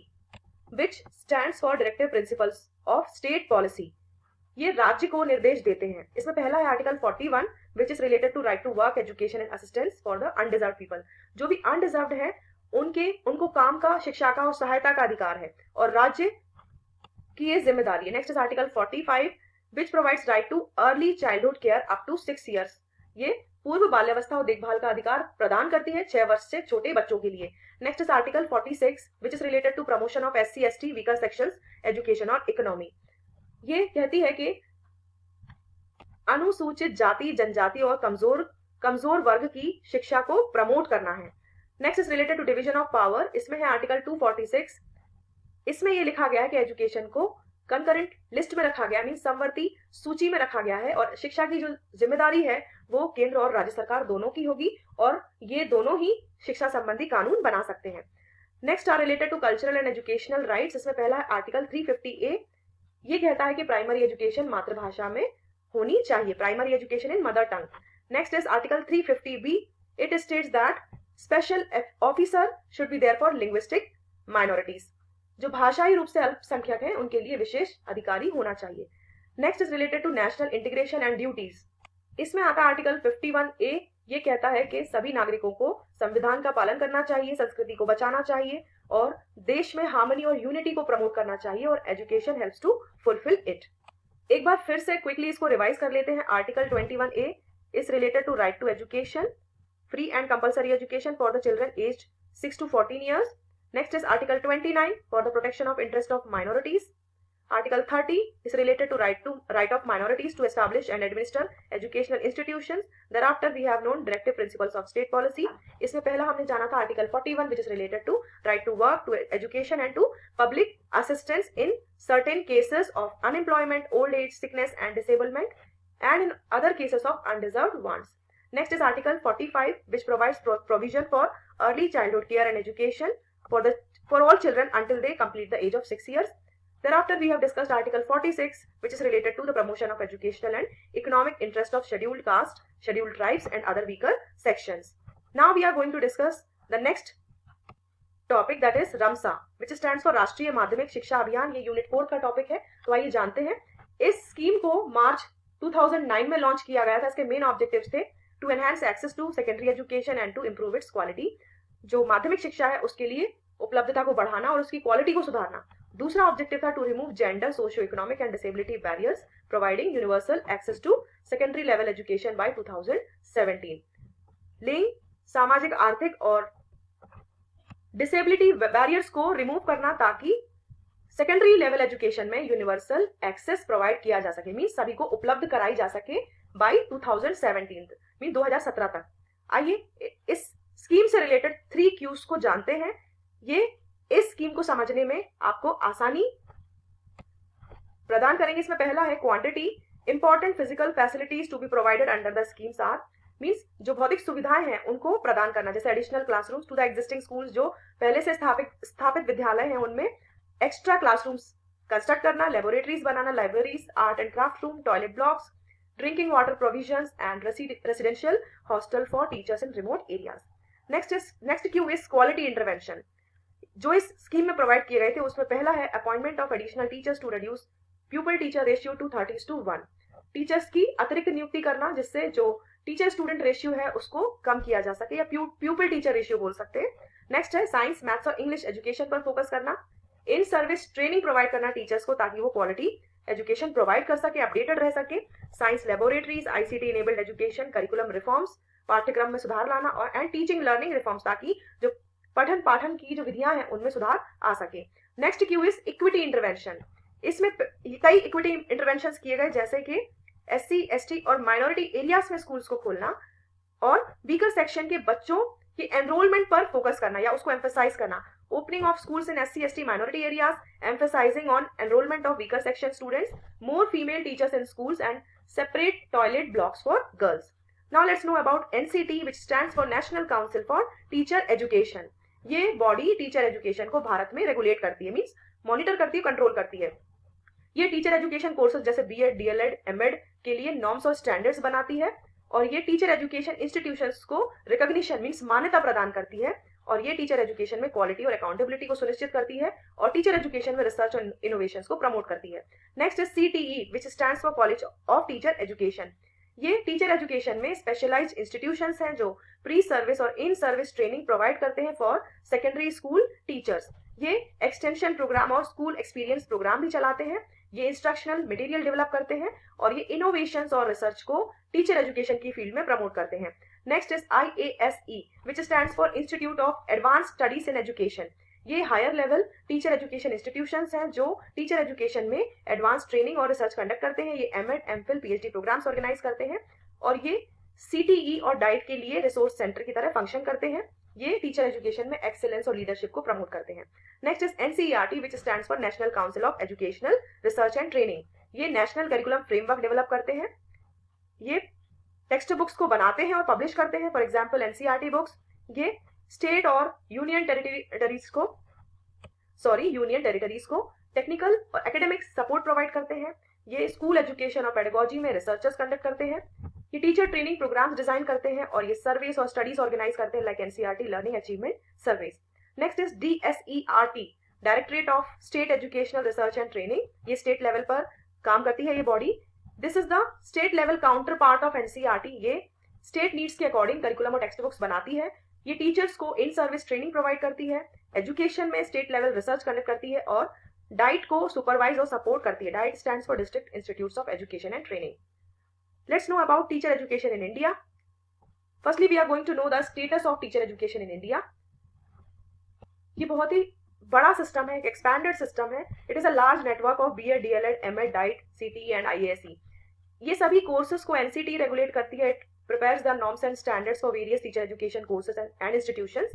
which stands for directive principles of state policy. ये राज्य को निर्देश देते हैं. इसमें पहला है article 41, which is related to right to work, education and assistance for the undeserved people. जो भी अनडिजर्व्ड है उनको काम का, शिक्षा का और सहायता का अधिकार है और राज्य की ये जिम्मेदारी है. Next is article 45, which provides right to early childhood care up to 6 years. ये पूर्व बाल्यावस्था और देखभाल का अधिकार प्रदान करती है 6 वर्ष से छोटे बच्चों के लिए. Next is article 46, which is related to promotion of SC ST weaker sections, education और इकोनॉमी. ये कहती है कि अनुसूचित जाति, जनजाति और कमजोर वर्ग की शिक्षा को प्रमोट करना है. Next is related to division of power. इसमें है आर्टिकल 246. इसमें यह लिखा गया है कि एजुकेशन को कंकरेंट लिस्ट में रखा गया, मीन समवर्ती सूची में रखा गया है और शिक्षा की जो जिम्मेदारी है वो केंद्र और राज्य सरकार दोनों की होगी और ये दोनों ही शिक्षा संबंधी कानून बना सकते हैं. Next are related to cultural and educational rights. इसमें पहला है आर्टिकल 350A. ये कहता है कि प्राइमरी एजुकेशन मातृभाषा में होनी चाहिए, primary education in mother tongue. Next is article 350B. It states that special officer should be there for linguistic minorities. जो भाषाई रूप से अल्पसंख्यक हैं उनके लिए विशेष अधिकारी होना चाहिए. Next is related to national integration and duties. इसमें आता है आर्टिकल 51A. ये कहता है कि सभी नागरिकों को संविधान का पालन करना चाहिए, संस्कृति को बचाना चाहिए और देश में हार्मनी और यूनिटी को प्रमोट करना चाहिए और education helps to fulfil it. एक बार फिर से क्विकली इसको रिवाइज कर लेते हैं. Article 21A is related to right to education, free and compulsory education for the children aged 6 to 14 years. Next is Article 29 for the protection of interest of minorities. Article 30 is related to right of minorities to establish and administer educational institutions. Thereafter we have known directive principles of state policy. इसमें पहला हमने जाना था Article 41 which is related to right to work, to education and to public assistance in certain cases of unemployment, old age, sickness and disablement and in other cases of undeserved wants. Next is Article 45 which provides provision for early childhood care and education for all children until they complete the age of 6 years. Thereafter we have discussed Article 46 which is related to the promotion of educational and economic interest of scheduled caste, scheduled tribes and other weaker sections. Now we are going to discuss the next topic, that is RAMSA, which stands for राष्ट्रीय माध्यमिक शिक्षा अभियान. ये unit 4 का topic है, तो आइए जानते हैं. इस स्कीम को मार्च 2009 में लॉन्च किया गया था. इसके मेन ऑब्जेक्टिव्स थे to enhance access to secondary education and to improve its quality. जो माध्यमिक शिक्षा है उसके लिए उपलब्धता को बढ़ाना और उसकी क्वालिटी को सुधारना. दूसरा ऑब्जेक्टिव था to remove gender, socio economic and disability barriers, providing universal access to secondary level education by 2017. लिंग, सामाजिक, आर्थिक और डिसेबिलिटी बैरियर्स को रिमूव करना ताकि सेकेंडरी लेवल एजुकेशन में यूनिवर्सल एक्सेस प्रोवाइड किया जा सके, मीन सभी को उपलब्ध कराई जा सके बाय 2017, मीन 2017 तक. आइए इस स्कीम से रिलेटेड 3 Qs को जानते हैं. ये इस स्कीम को समझने में आपको आसानी प्रदान करेंगे. इसमें पहला है quantity. Important physical facilities to be provided under the schemes are means जो भौतिक सुविधाएं हैं उनको प्रदान करना, जैसे additional classrooms to the existing schools, जो पहले से स्थापित विद्यालय हैं उनमें एक्स्ट्रा क्लासरूम्स कंस्ट्रक्ट करना, लेबोरेटरीज बनाना, libraries, art and craft room, toilet blocks, drinking water provisions and residential hostel for teachers in remote areas. Next Q is quality intervention. जो इस स्कीम में प्रोवाइड किए गए थे उसमें पहला है appointment of additional teachers to reduce pupil teacher ratio to 30:1। Teachers की अतिरिक्त नियुक्ति करना जिससे जो टीचर स्टूडेंट रेशियो है उसको कम किया जा सके, या प्यूपल टीचर रेशियो बोल सकते हैं। नेक्स्ट है साइंस, मैथ्स और इंग्लिश एजुकेशन पर फोकस करना। इन सर्विस ट्रेनिंग प्रोवाइड करना टीचर्स को ताकि वो क्वालिटी एजुकेशन प्रोवाइड कर सके, अपडेटेड रह सके। Science laboratories, ICT enabled education, curriculum reforms, पाठ्यक्रम में सुधार लाना, और एंड टीचिंग लर्निंग रिफॉर्म्स ताकि जो पठन पाठन की जो विधियां हैं उनमें सुधार आ सके। Next Q is equity intervention. इसमें कई इक्विटी इंटरवेंशन किए गए, जैसे कि एससी, एसटी और माइनॉरिटी एरियाज में स्कूल्स को खोलना, और वीकर सेक्शन के बच्चों के एनरोलमेंट पर फोकस करना या उसको एम्फेसाइज करना। Opening of schools in SC, ST, minority areas, emphasizing on enrolment of weaker section students, more female teachers in schools and separate toilet blocks for girls. Now let's know about NCT which stands for national council for teacher education. ये body teacher education को भारत में regulate करती है, means monitor करती है, control करती है। ये टीचर एजुकेशन कोर्सेज जैसे बीएड, डीएलएड, एमएड के लिए नॉर्म्स और स्टैंडर्ड्स बनाती है, और ये टीचर एजुकेशन इंस्टीट्यूशंस को रिकॉग्निशन मींस मान्यता प्रदान करती है, और ये टीचर एजुकेशन में क्वालिटी और अकाउंटेबिलिटी को सुनिश्चित करती है, और टीचर एजुकेशन में रिसर्च और इनोवेशंस को प्रमोट करती है। Next is CTE which stands for college of teacher education. ये टीचर एजुकेशन में स्पेशलाइज्ड इंस्टीट्यूशंस हैं जो प्री सर्विस और इन सर्विस ट्रेनिंग प्रोवाइड करते हैं फॉर सेकेंडरी स्कूल टीचर्स। ये एक्सटेंशन प्रोग्राम और स्कूल एक्सपीरियंस प्रोग्राम भी चलाते हैं, ये इंस्ट्रक्शनल मटेरियल डेवलप करते हैं, और ये इनोवेशंस और रिसर्च को टीचर एजुकेशन की फील्ड में प्रमोट करते हैं। Next is IASE which stands for institute of advanced studies in education. ये higher level teacher education institutions हैं जो टीचर एजुकेशन में एडवांस ट्रेनिंग और रिसर्च कंडक्ट करते हैं। ये MEd, MPhil, PhD programmes organise करते हैं, और ये सीटीई और डाइट के लिए रिसोर्स सेंटर की तरह फंक्शन करते हैं। ये टीचर एजुकेशन में एक्सेलेंस और लीडरशिप को प्रमोट करते हैं। Next is NCERT which stands for national council of educational research and training. ये नेशनल करिकुलम फ्रेमवर्क डेवलप करते हैं, ये टेक्स्ट बुक्स को बनाते हैं और पब्लिश करते हैं, फॉर एग्जाम्पल एनसीईआरटी बुक्स। ये स्टेट और यूनियन टेरिटरीज को टेक्निकल और एकेडमिक सपोर्ट प्रोवाइड करते हैं। ये स्कूल एजुकेशन और पेडागोजी में रिसर्चर्स कंडक्ट करते हैं। ये टीचर ट्रेनिंग प्रोग्राम्स डिजाइन करते हैं, और ये सर्वेस और स्टडीज ऑर्गेनाइज करते हैं like NCERT learning achievement surveys. Next is DSERT, directorate of state educational research and training. ये स्टेट लेवल पर काम करती है ये body. This is the state level counterpart of NCERT. ये स्टेट नीड्स के अकॉर्डिंग करिकुलम और textbooks बनाती है। ये टीचर्स को इन सर्विस ट्रेनिंग प्रोवाइड करती है, एजुकेशन में स्टेट लेवल रिसर्च कंडक्ट करती है, और डाइट को सुपरवाइज और सपोर्ट करती है। DIET stands for district institutes of education and training. Let's know about teacher education in India. Firstly we are going to know the status of teacher education in India. ये बहुत ही बड़ा system है, एक expanded system है। It is a large network of BEd, DElEd, MEd, DIET, CTE and IASE। ये सभी courses को एनसीटी रेगुलेट करती है। It prepares the norms and standards for various teacher education courses and institutions.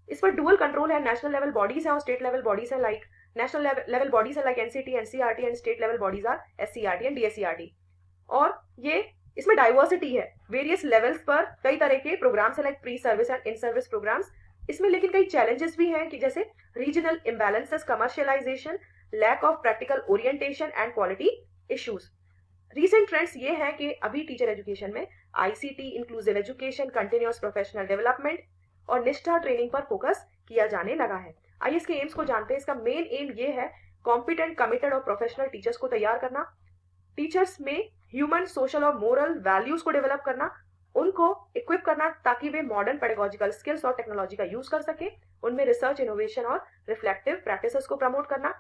इस पर dual control है, national level bodies है और स्टेट लेवल बॉडीज है लाइक नेशनल लेवल बॉडीज है like NCT, NCERT, and state level bodies are SCERT and DSERT। और ये इसमें डाइवर्सिटी है, वेरियस लेवल्स पर कई तरह के प्रोग्राम्स है like pre service and in service programmes. इसमें लेकिन कई चैलेंजेस भी हैं कि जैसे regional imbalances, commercialisation, lack of practical orientation and quality issues. Recent trends ये हैं कि अभी टीचर एजुकेशन में ICT, inclusive education, continuous professional development और निष्ठा ट्रेनिंग पर फोकस किया जाने लगा है। आइए इसके एम्स को जानते हैं। इसका मेन एम ये है कॉम्पिटेंट, कमिटेड और प्रोफेशनल टीचर्स को तैयार करना, टीचर्स में ह्यूमन, सोशल और मोरल वैल्यूज को डेवलप करना, उनको इक्विप करना ताकि वे मॉडर्न पेडागोजिकल स्किल्स और टेक्नोलॉजी का यूज कर सके, उनमें रिसर्च, इनोवेशन और रिफ्लेक्टिव प्रैक्टिसेस को प्रमोट करना,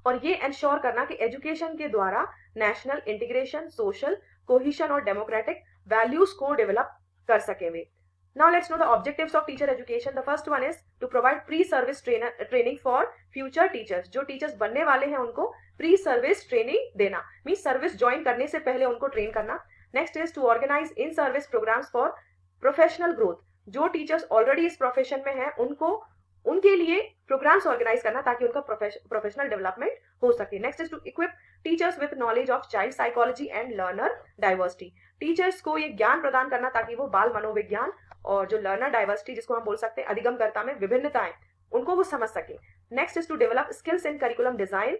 और ये एंश्योर करना कि एजुकेशन के द्वारा नेशनल इंटीग्रेशन, सोशल कोहिशन और डेमोक्रेटिक वैल्यूज को डेवलप कर सके वे। Now let's know the objectives of teacher education. The first one is to provide pre-service training for future teachers. जो टीचर्स बनने वाले हैं उनको pre-service training देना, मीन्स सर्विस ज्वाइन करने से पहले उनको ट्रेन करना। Next is to organise in service programmes for professional growth. जो टीचर्स ऑलरेडी इस प्रोफेशन में हैं उनको उनके लिए प्रोग्राम्स ऑर्गेनाइज करना ताकि उनका प्रोफेशनल डेवलपमेंट हो सके। Next is to equip teachers with knowledge of child psychology and learner diversity. Teachers को ये ज्ञान प्रदान करना ताकि वो बाल मनोविज्ञान और जो लर्नर डाइवर्सिटी जिसको हम बोल सकते हैं अधिगमकर्ता में विभिन्नताएं, उनको वो समझ सके। Next is to develop skills in curriculum design,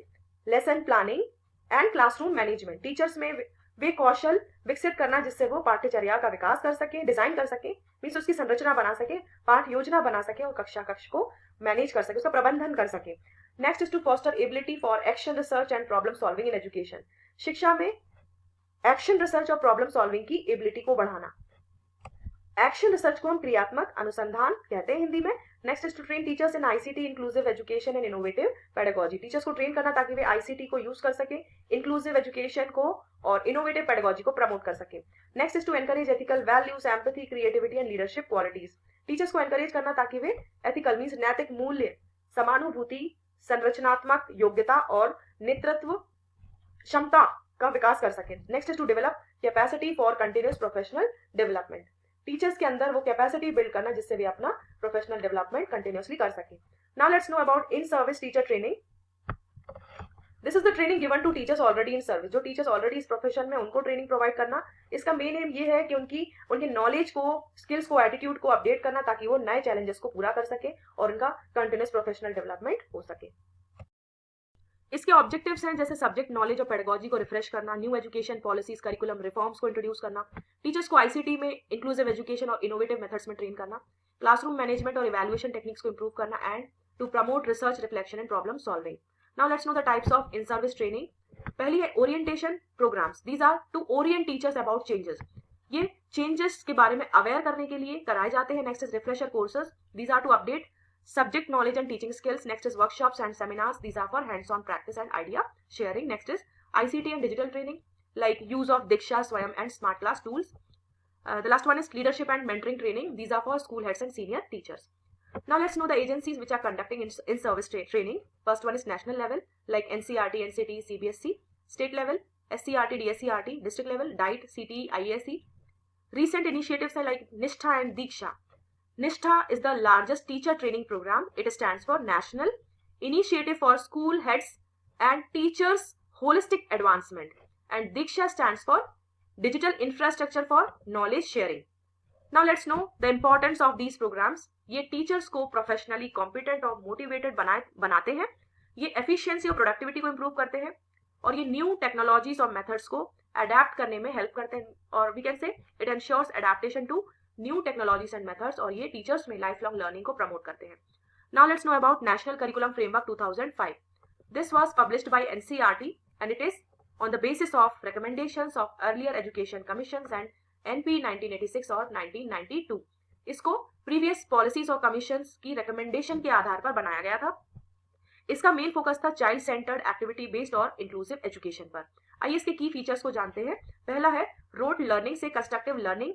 lesson planning and classroom management. Teachers में वे कौशल विकसित करना जिससे वो पाठ्यचर्या का विकास कर सके, डिजाइन कर सके, मीन्स उसकी संरचना बना सके, पाठ योजना बना सके और कक्ष को मैनेज कर सके, उसका प्रबंधन कर सके। Next is to foster ability for action research and problem solving in education. शिक्षा में एक्शन रिसर्च और प्रॉब्लम सॉल्विंग की एबिलिटी को बढ़ाना। एक्शन रिसर्च को हम क्रियात्मक अनुसंधान कहते हैं हिंदी में। Next is to train teachers in ICT, inclusive education and innovative pedagogy. Teachers को ट्रेन करना ताकि वे आईसीटी को यूज कर सके, इंक्लूसिव एजुकेशन को और इनोवेटिव पेडागोजी को प्रमोट कर सके। Next is to encourage ethical values, empathy, creativity and leadership qualities. Teachers को एनकरेज करना ताकि वे एथिकल मीन्स नैतिक मूल्य, समानुभूति, संरचनात्मक योग्यता और नेतृत्व क्षमता का विकास कर सके। Next is to develop capacity for continuous professional development. Teachers के अंदर वो कैपेसिटी बिल्ड करना जिससे वे अपना प्रोफेशनल डेवलपमेंट कंटिन्यूअसली कर सके। Now let's know about in service teacher training. This is the training given to teachers already in service. जो teachers already इस प्रोफेशन में उनको ट्रेनिंग प्रोवाइड करना। इसका मेन एम ये है कि उनके नॉलेज को, स्किल्स को, एटीट्यूड को अपडेट करना ताकि वो नए चैलेंजेस को पूरा कर सके और उनका कंटिन्यूअस प्रोफेशनल डेवलपमेंट हो सके। इसके ऑब्जेक्टिव्स हैं जैसे सब्जेक्ट नॉलेज और पेडागोजी को रिफ्रेश करना, new education policies, curriculum reforms को इंट्रोड्यूस करना, टीचर्स को आईसीटी में इंक्लूसिव एजुकेशन और इनोवेटिव मेथड्स में ट्रेन करना, क्लासरूम मैनेजमेंट और इवैल्यूएशन टेक्निक्स को इंप्रूव करना and to promote research, reflection and problem solving. Now let's know the types of in service training. पहली है orientation programmes. These are to orient teachers about changes. ये changes के बारे में aware करने के लिए कराए जाते हैं। Next is refresher courses. These are to update subject knowledge and teaching skills. Next is workshops and seminars. These are for hands-on practice and idea sharing. Next is ICT and digital training like use of Diksha, Swayam and Smart Class tools. The last one is leadership and mentoring training. These are for school heads and senior teachers. Now let's know the agencies which are conducting in service training. First one is national level like NCERT, NCT, CBSE. State level SCERT, DSCERT. District level DITE, CTE, IASE. Recent initiatives are like Nishtha and Diksha. Nishtha is the largest teacher training program. It stands for National Initiative for School Heads and Teachers Holistic Advancement. And Diksha stands for Digital Infrastructure for Knowledge Sharing. Now let's know the importance of these programs. ये teachers को professionally competent और motivated बनाते हैं, ये efficiency और productivity को improve करते हैं और ये न्यू टेक्नोलॉजीज और मेथड्स को अडेप्ट करने में हेल्प करते हैं और we can say it ensures adaptation to new technologies and methods और ये टीचर्स में लाइफ लॉन्ग लर्निंग को प्रमोट करते हैं। Now let's know about national curriculum framework 2005. This was published by NCERT and it is on the basis of recommendations of earlier education commissions and NP 1986 और 1992. इसको previous policies और commissions की recommendation के आधार पर बनाया गया था। इसका मेन फोकस था चाइल्ड सेंटर्ड, एक्टिविटी बेस्ड और इंक्लूसिव एजुकेशन पर। आइए इसके की फीचर्स को जानते हैं। पहला है रोट लर्निंग से कंस्ट्रक्टिव लर्निंग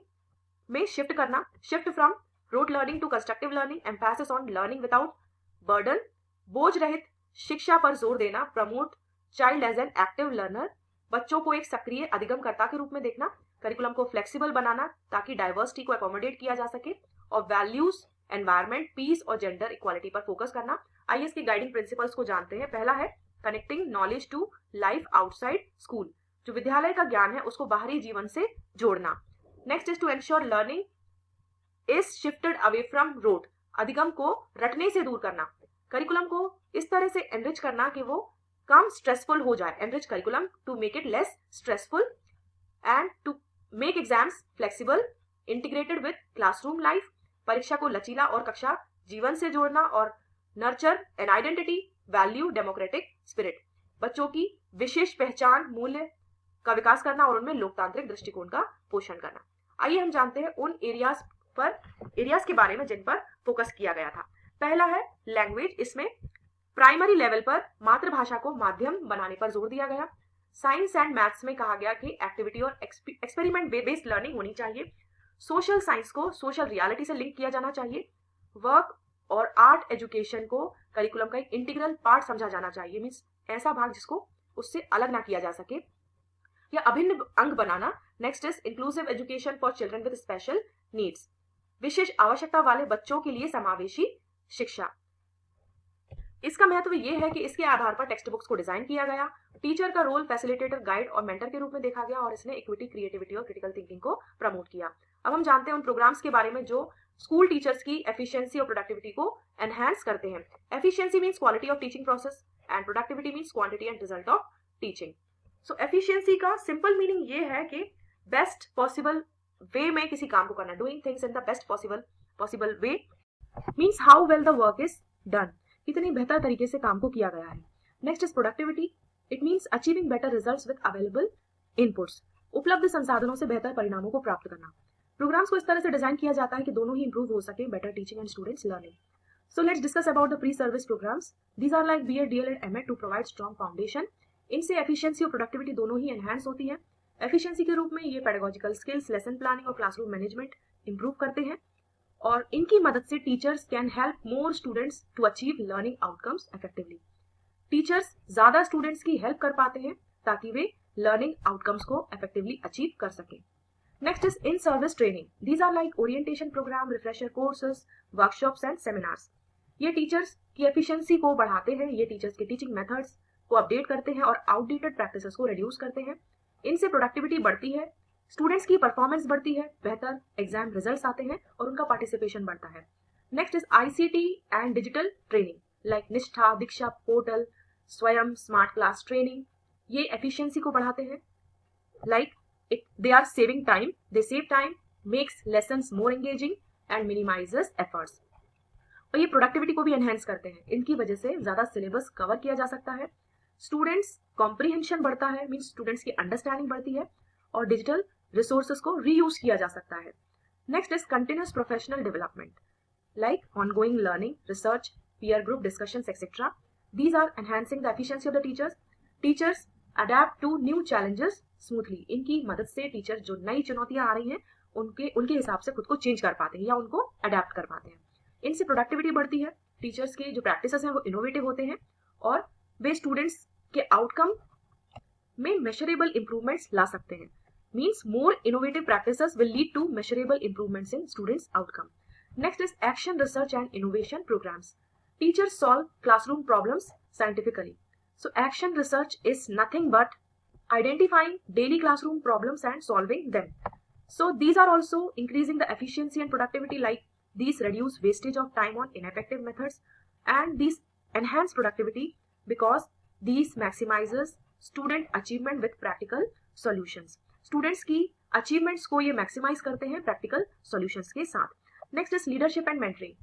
में शिफ्ट करना, shift from rote learning to constructive learning, emphasis on learning without burden, बोझ रहित शिक्षा पर जोर देना, promote child as an active learner, बच्चों को एक सक्रिय अधिगमकर्ता के रूप में देखना, करिकुलम को फ्लेक्सिबल बनाना ताकि डाइवर्सिटी को अकोमोडेट किया जा सके और वैल्यूज, एनवायरमेंट, पीस और जेंडर इक्वालिटी पर फोकस करना। आइए इसके गाइडिंग प्रिंसिपल्स को जानते हैं। पहला है connecting knowledge to life outside school, जो विद्यालय का ज्ञान है उसको बाहरी जीवन से जोड़ना। Next is to ensure learning is shifted away from rote, अधिगम को रटने से दूर करना, करिकुलम को इस तरह से एनरिच करना कि वो कम स्ट्रेसफुल हो जाए, enrich curriculum to make it less stressful and to make exams flexible, integrated with classroom life, परीक्षा को लचीला और कक्षा जीवन से जोड़ना और nurture an identity, value, democratic spirit, बच्चों की विशेष पहचान, मूल्य का विकास करना और उनमें लोकतांत्रिक दृष्टिकोण का पोषण करना। आइए हम जानते हैं उन एरियाज के बारे में जिन पर फोकस किया गया था। पहला है लैंग्वेज। इसमें प्राइमरी लेवल पर मातृभाषा को माध्यम बनाने पर जोर दिया गया। साइंस एंड मैथ्स में कहा गया कि एक्टिविटी और एक्सपेरिमेंट बेस्ड लर्निंग होनी चाहिए। सोशल साइंस को सोशल रियलिटी से लिंक किया जाना चाहिए। वर्क और आर्ट एजुकेशन को करिकुलम का एक इंटीग्रल पार्ट समझा जाना चाहिए, मीन्स ऐसा भाग जिसको उससे अलग ना किया जा सके या अभिन्न अंग बनाना। Next is inclusive education for children with special needs, विशेष आवश्यकता वाले बच्चों के लिए समावेशी शिक्षा। इसका महत्व ये है कि इसके आधार पर टेक्स्ट बुक्स को डिजाइन किया गया, टीचर का रोल फैसिलिटेटर, गाइड और मेंटर के रूप में देखा गया और इसने इक्विटी, क्रिएटिविटी और क्रिटिकल थिंकिंग को प्रमोट किया। अब हम जानते हैं उन प्रोग्राम्स के बारे में जो स्कूल टीचर्स की एफिशिएंसी और प्रोडक्टिविटी को एनहांस करते हैं। Efficiency means quality of teaching process and productivity means quantity and result of teaching. So efficiency का सिंपल मीनिंग ये है कि बेस्ट पॉसिबल वे में किसी काम को करना, doing things in the best possible way means how well the work is done, कितनी बेहतर तरीके से काम को किया गया है। Next is productivity, it means achieving better results with available inputs, उपलब्ध संसाधनों से बेहतर परिणामों को प्राप्त करना। प्रोग्राम्स को इस तरह से डिजाइन किया जाता है कि दोनों ही इंप्रूव हो सके, better teaching and students learning. So let's discuss about the pre service programmes. These are like BEd, DElEd, MEd to provide strong foundation. इनसे एफिशिएंसी और प्रोडक्टिविटी दोनों ही एनहांस होती है। एफिशिएंसी के रूप में ये पेडागोजिकल स्किल्स, लेसन प्लानिंग और क्लासरूम मैनेजमेंट इंप्रूव करते हैं और इनकी मदद से teachers can help more students to achieve learning outcomes effectively. Teachers ज्यादा स्टूडेंट्स की हेल्प कर पाते हैं ताकि वे लर्निंग आउटकम्स को इफेक्टिवली अचीव कर सकें। Next is in service training. These are like orientation programme, refresher courses, workshops and seminars. ये टीचर्स की एफिशिएंसी को बढ़ाते हैं, ये टीचर्स के टीचिंग मेथड्स को अपडेट करते हैं और आउटडेटेड प्रैक्टिसेस को रिड्यूस करते हैं। इनसे प्रोडक्टिविटी बढ़ती है, स्टूडेंट्स की परफॉर्मेंस बढ़ती है, बेहतर एग्जाम रिजल्ट्स आते हैं और उनका पार्टिसिपेशन बढ़ता है। Next is ICT and digital training like निष्ठा, दीक्षा पोर्टल, स्वयं, स्मार्ट क्लास ट्रेनिंग। ये एफिशिएंसी को बढ़ाते हैं, like they are saving time, they save time, makes lessons more engaging and minimizes efforts। और ये प्रोडक्टिविटी को भी एनहेंस करते हैं, इनकी वजह से ज्यादा सिलेबस कवर किया जा सकता है, स्टूडेंट्स कॉम्प्रिहेंशन बढ़ता है, मींस स्टूडेंट्स की अंडरस्टैंडिंग बढ़ती है और डिजिटल रिसोर्सेज को रीयूज किया जा सकता है। Next is continuous professional development like ongoing learning, research, peer group discussions etcetera. These are enhancing the efficiency of the teachers. Teachers adapt to new challenges smoothly. इनकी मदद से टीचर जो नई चुनौतियां आ रही हैं उनके हिसाब से खुद को चेंज कर पाते हैं या उनको अडेप्ट कर पाते हैं। इनसे प्रोडक्टिविटी बढ़ती है, टीचर्स के जो प्रैक्टिसेस हैं वो इनोवेटिव होते हैं और वे स्टूडेंट्स के आउटकम में मेजरेबल इंप्रूवमेंट्स ला सकते हैं। Means more innovative practices will lead to measurable improvements in students outcome. Next is action, research and innovation programmes. Teachers solve classroom problems scientifically. So action research is nothing but identifying daily classroom problems and solving them. So these are also increasing the efficiency and productivity, like these reduce wastage of time on ineffective methods and these enhance productivity because these maximizes student achievement with practical solutions. Students की achievements को ये maximize करते हैं practical solutions के साथ. Next is leadership and mentoring,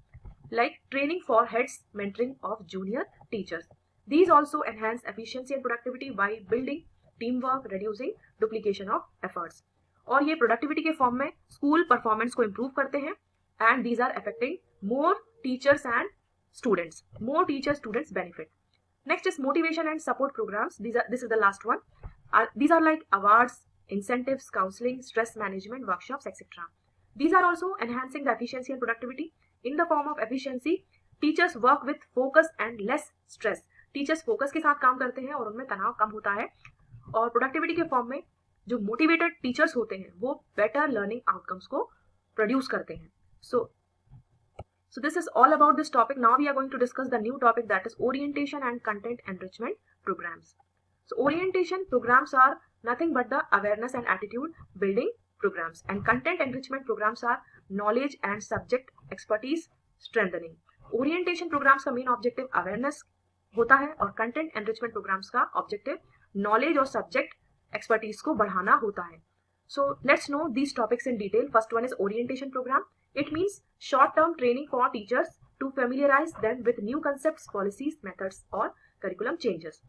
like training for heads, mentoring of junior teachers. These also enhance efficiency and productivity by building teamwork, reducing duplication of efforts. और ये productivity के form में school performance को improve करते हैं and these are affecting more teachers and students. More teachers, students benefit. Next is motivation and support programs. This is the last one. These are like awards, incentives, counseling, stress management, workshops, etc. These are also enhancing the efficiency and productivity. In the form of efficiency, teachers work with focus and less stress. Teachers focus के साथ काम करते हैं और उनमें तनाव कम होता है और प्रोडक्टिविटी के फॉर्म में जो मोटिवेटेड टीचर्स होते हैं वो बेटर लर्निंग आउटकम्स को प्रोड्यूस करते हैं। So this is all about this topic. Now we are going to discuss the new topic, that is orientation and content enrichment programs. So orientation programs are nothing but the awareness and attitude building programs, and content enrichment programs are knowledge and subject expertise strengthening. Orientation programs का main objective awareness होता है और content enrichment programmes का objective knowledge और subject expertise को बढ़ाना होता है। So let's know these topics in detail. First one is orientation programme. It means short term training for teachers to familiarise them with new concepts, policies, methods और curriculum changes.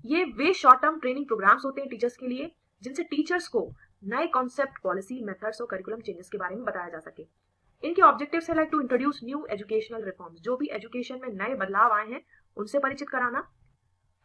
ये वे short term training programmes होते हैं teachers के लिए जिनसे teachers को नए कॉन्सेप्ट, पॉलिसी, मेथड्स और करिकुलम चेंजेस के बारे में बताया जा सके। इनके ऑब्जेक्टिव्स है like to introduce new educational reforms, जो भी एजुकेशन में नए बदलाव आए हैं उनसे परिचित कराना।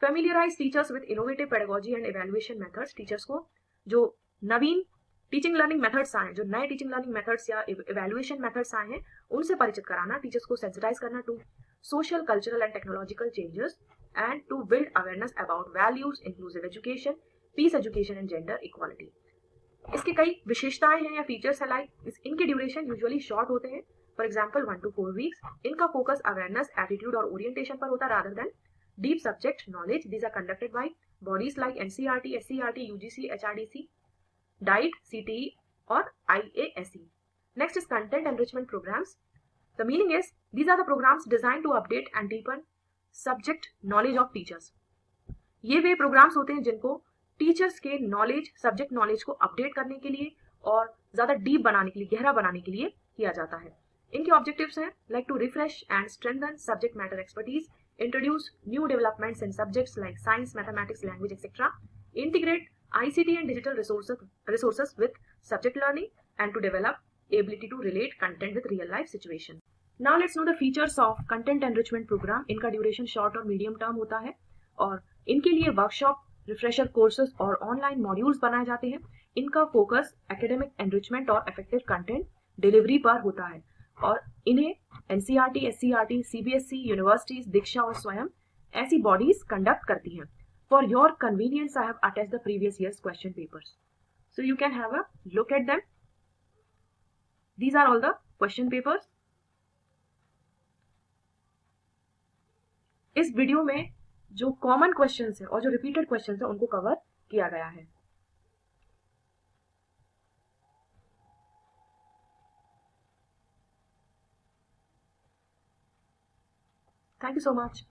Familiarise teachers with innovative pedagogy and evaluation methods, teachers को जो नवीन टीचिंग लर्निंग मेथड्स आए हैं, जो नए टीचिंग लर्निंग मेथड्स या इवैल्यूएशन मेथड्स आए हैं उनसे परिचित कराना। टीचर्स को सेंसिटाइज करना to social, cultural and technological changes and to build awareness about values, inclusive education, peace education and gender equality. इसके कई विशेषताएं हैं या फीचर्स है, लाइक इनके ड्यूरेशन यूजुअली शॉर्ट होते हैं फॉर एग्जाम्पल 1 to 4 वीक्स। इनका फोकस अवेयरनेस, एटीट्यूड और ओरिएंटेशन पर होता है rather than deep subject knowledge. These are conducted by bodies like NCERT, SCERT, UGC, HRDC, DIET, CTE और IASE. Next is content enrichment programmes. The meaning is these are the programmes design to update and deepen subject knowledge of teachers. ये वे programmes होते हैं जिनको teachers के knowledge, subject knowledge को update करने के लिए और ज्यादा डीप बनाने के लिए, गहरा बनाने के लिए किया जाता है। इनके ऑब्जेक्टिव्स हैं like to refresh and strengthen subject matter expertise, introduce new developments in subjects like science, mathematics, language etcetera, integrate ICT and digital resources with subject learning, and to develop ability to relate content with real life situation. Now let's know the features of content enrichment program. इनका duration short और medium term होता है और इनके लिए workshop, refresher courses और online modules बनाए जाते हैं। इनका फोकस एकेडमिक एनरिचमेंट और इफेक्टिव कंटेंट डिलीवरी पर होता है और इन्हें एनसीईआरटी, एससीईआरटी, सीबीएसई, यूनिवर्सिटीज, दीक्षा और स्वयं ऐसी बॉडीज कंडक्ट करती हैं। For your convenience, I have attached the previous year's question papers. So you can have a look at them. These are all the question papers. इस video में जो common questions है और जो रिपीटेड क्वेश्चंस है उनको कवर किया गया है। Thank you so much.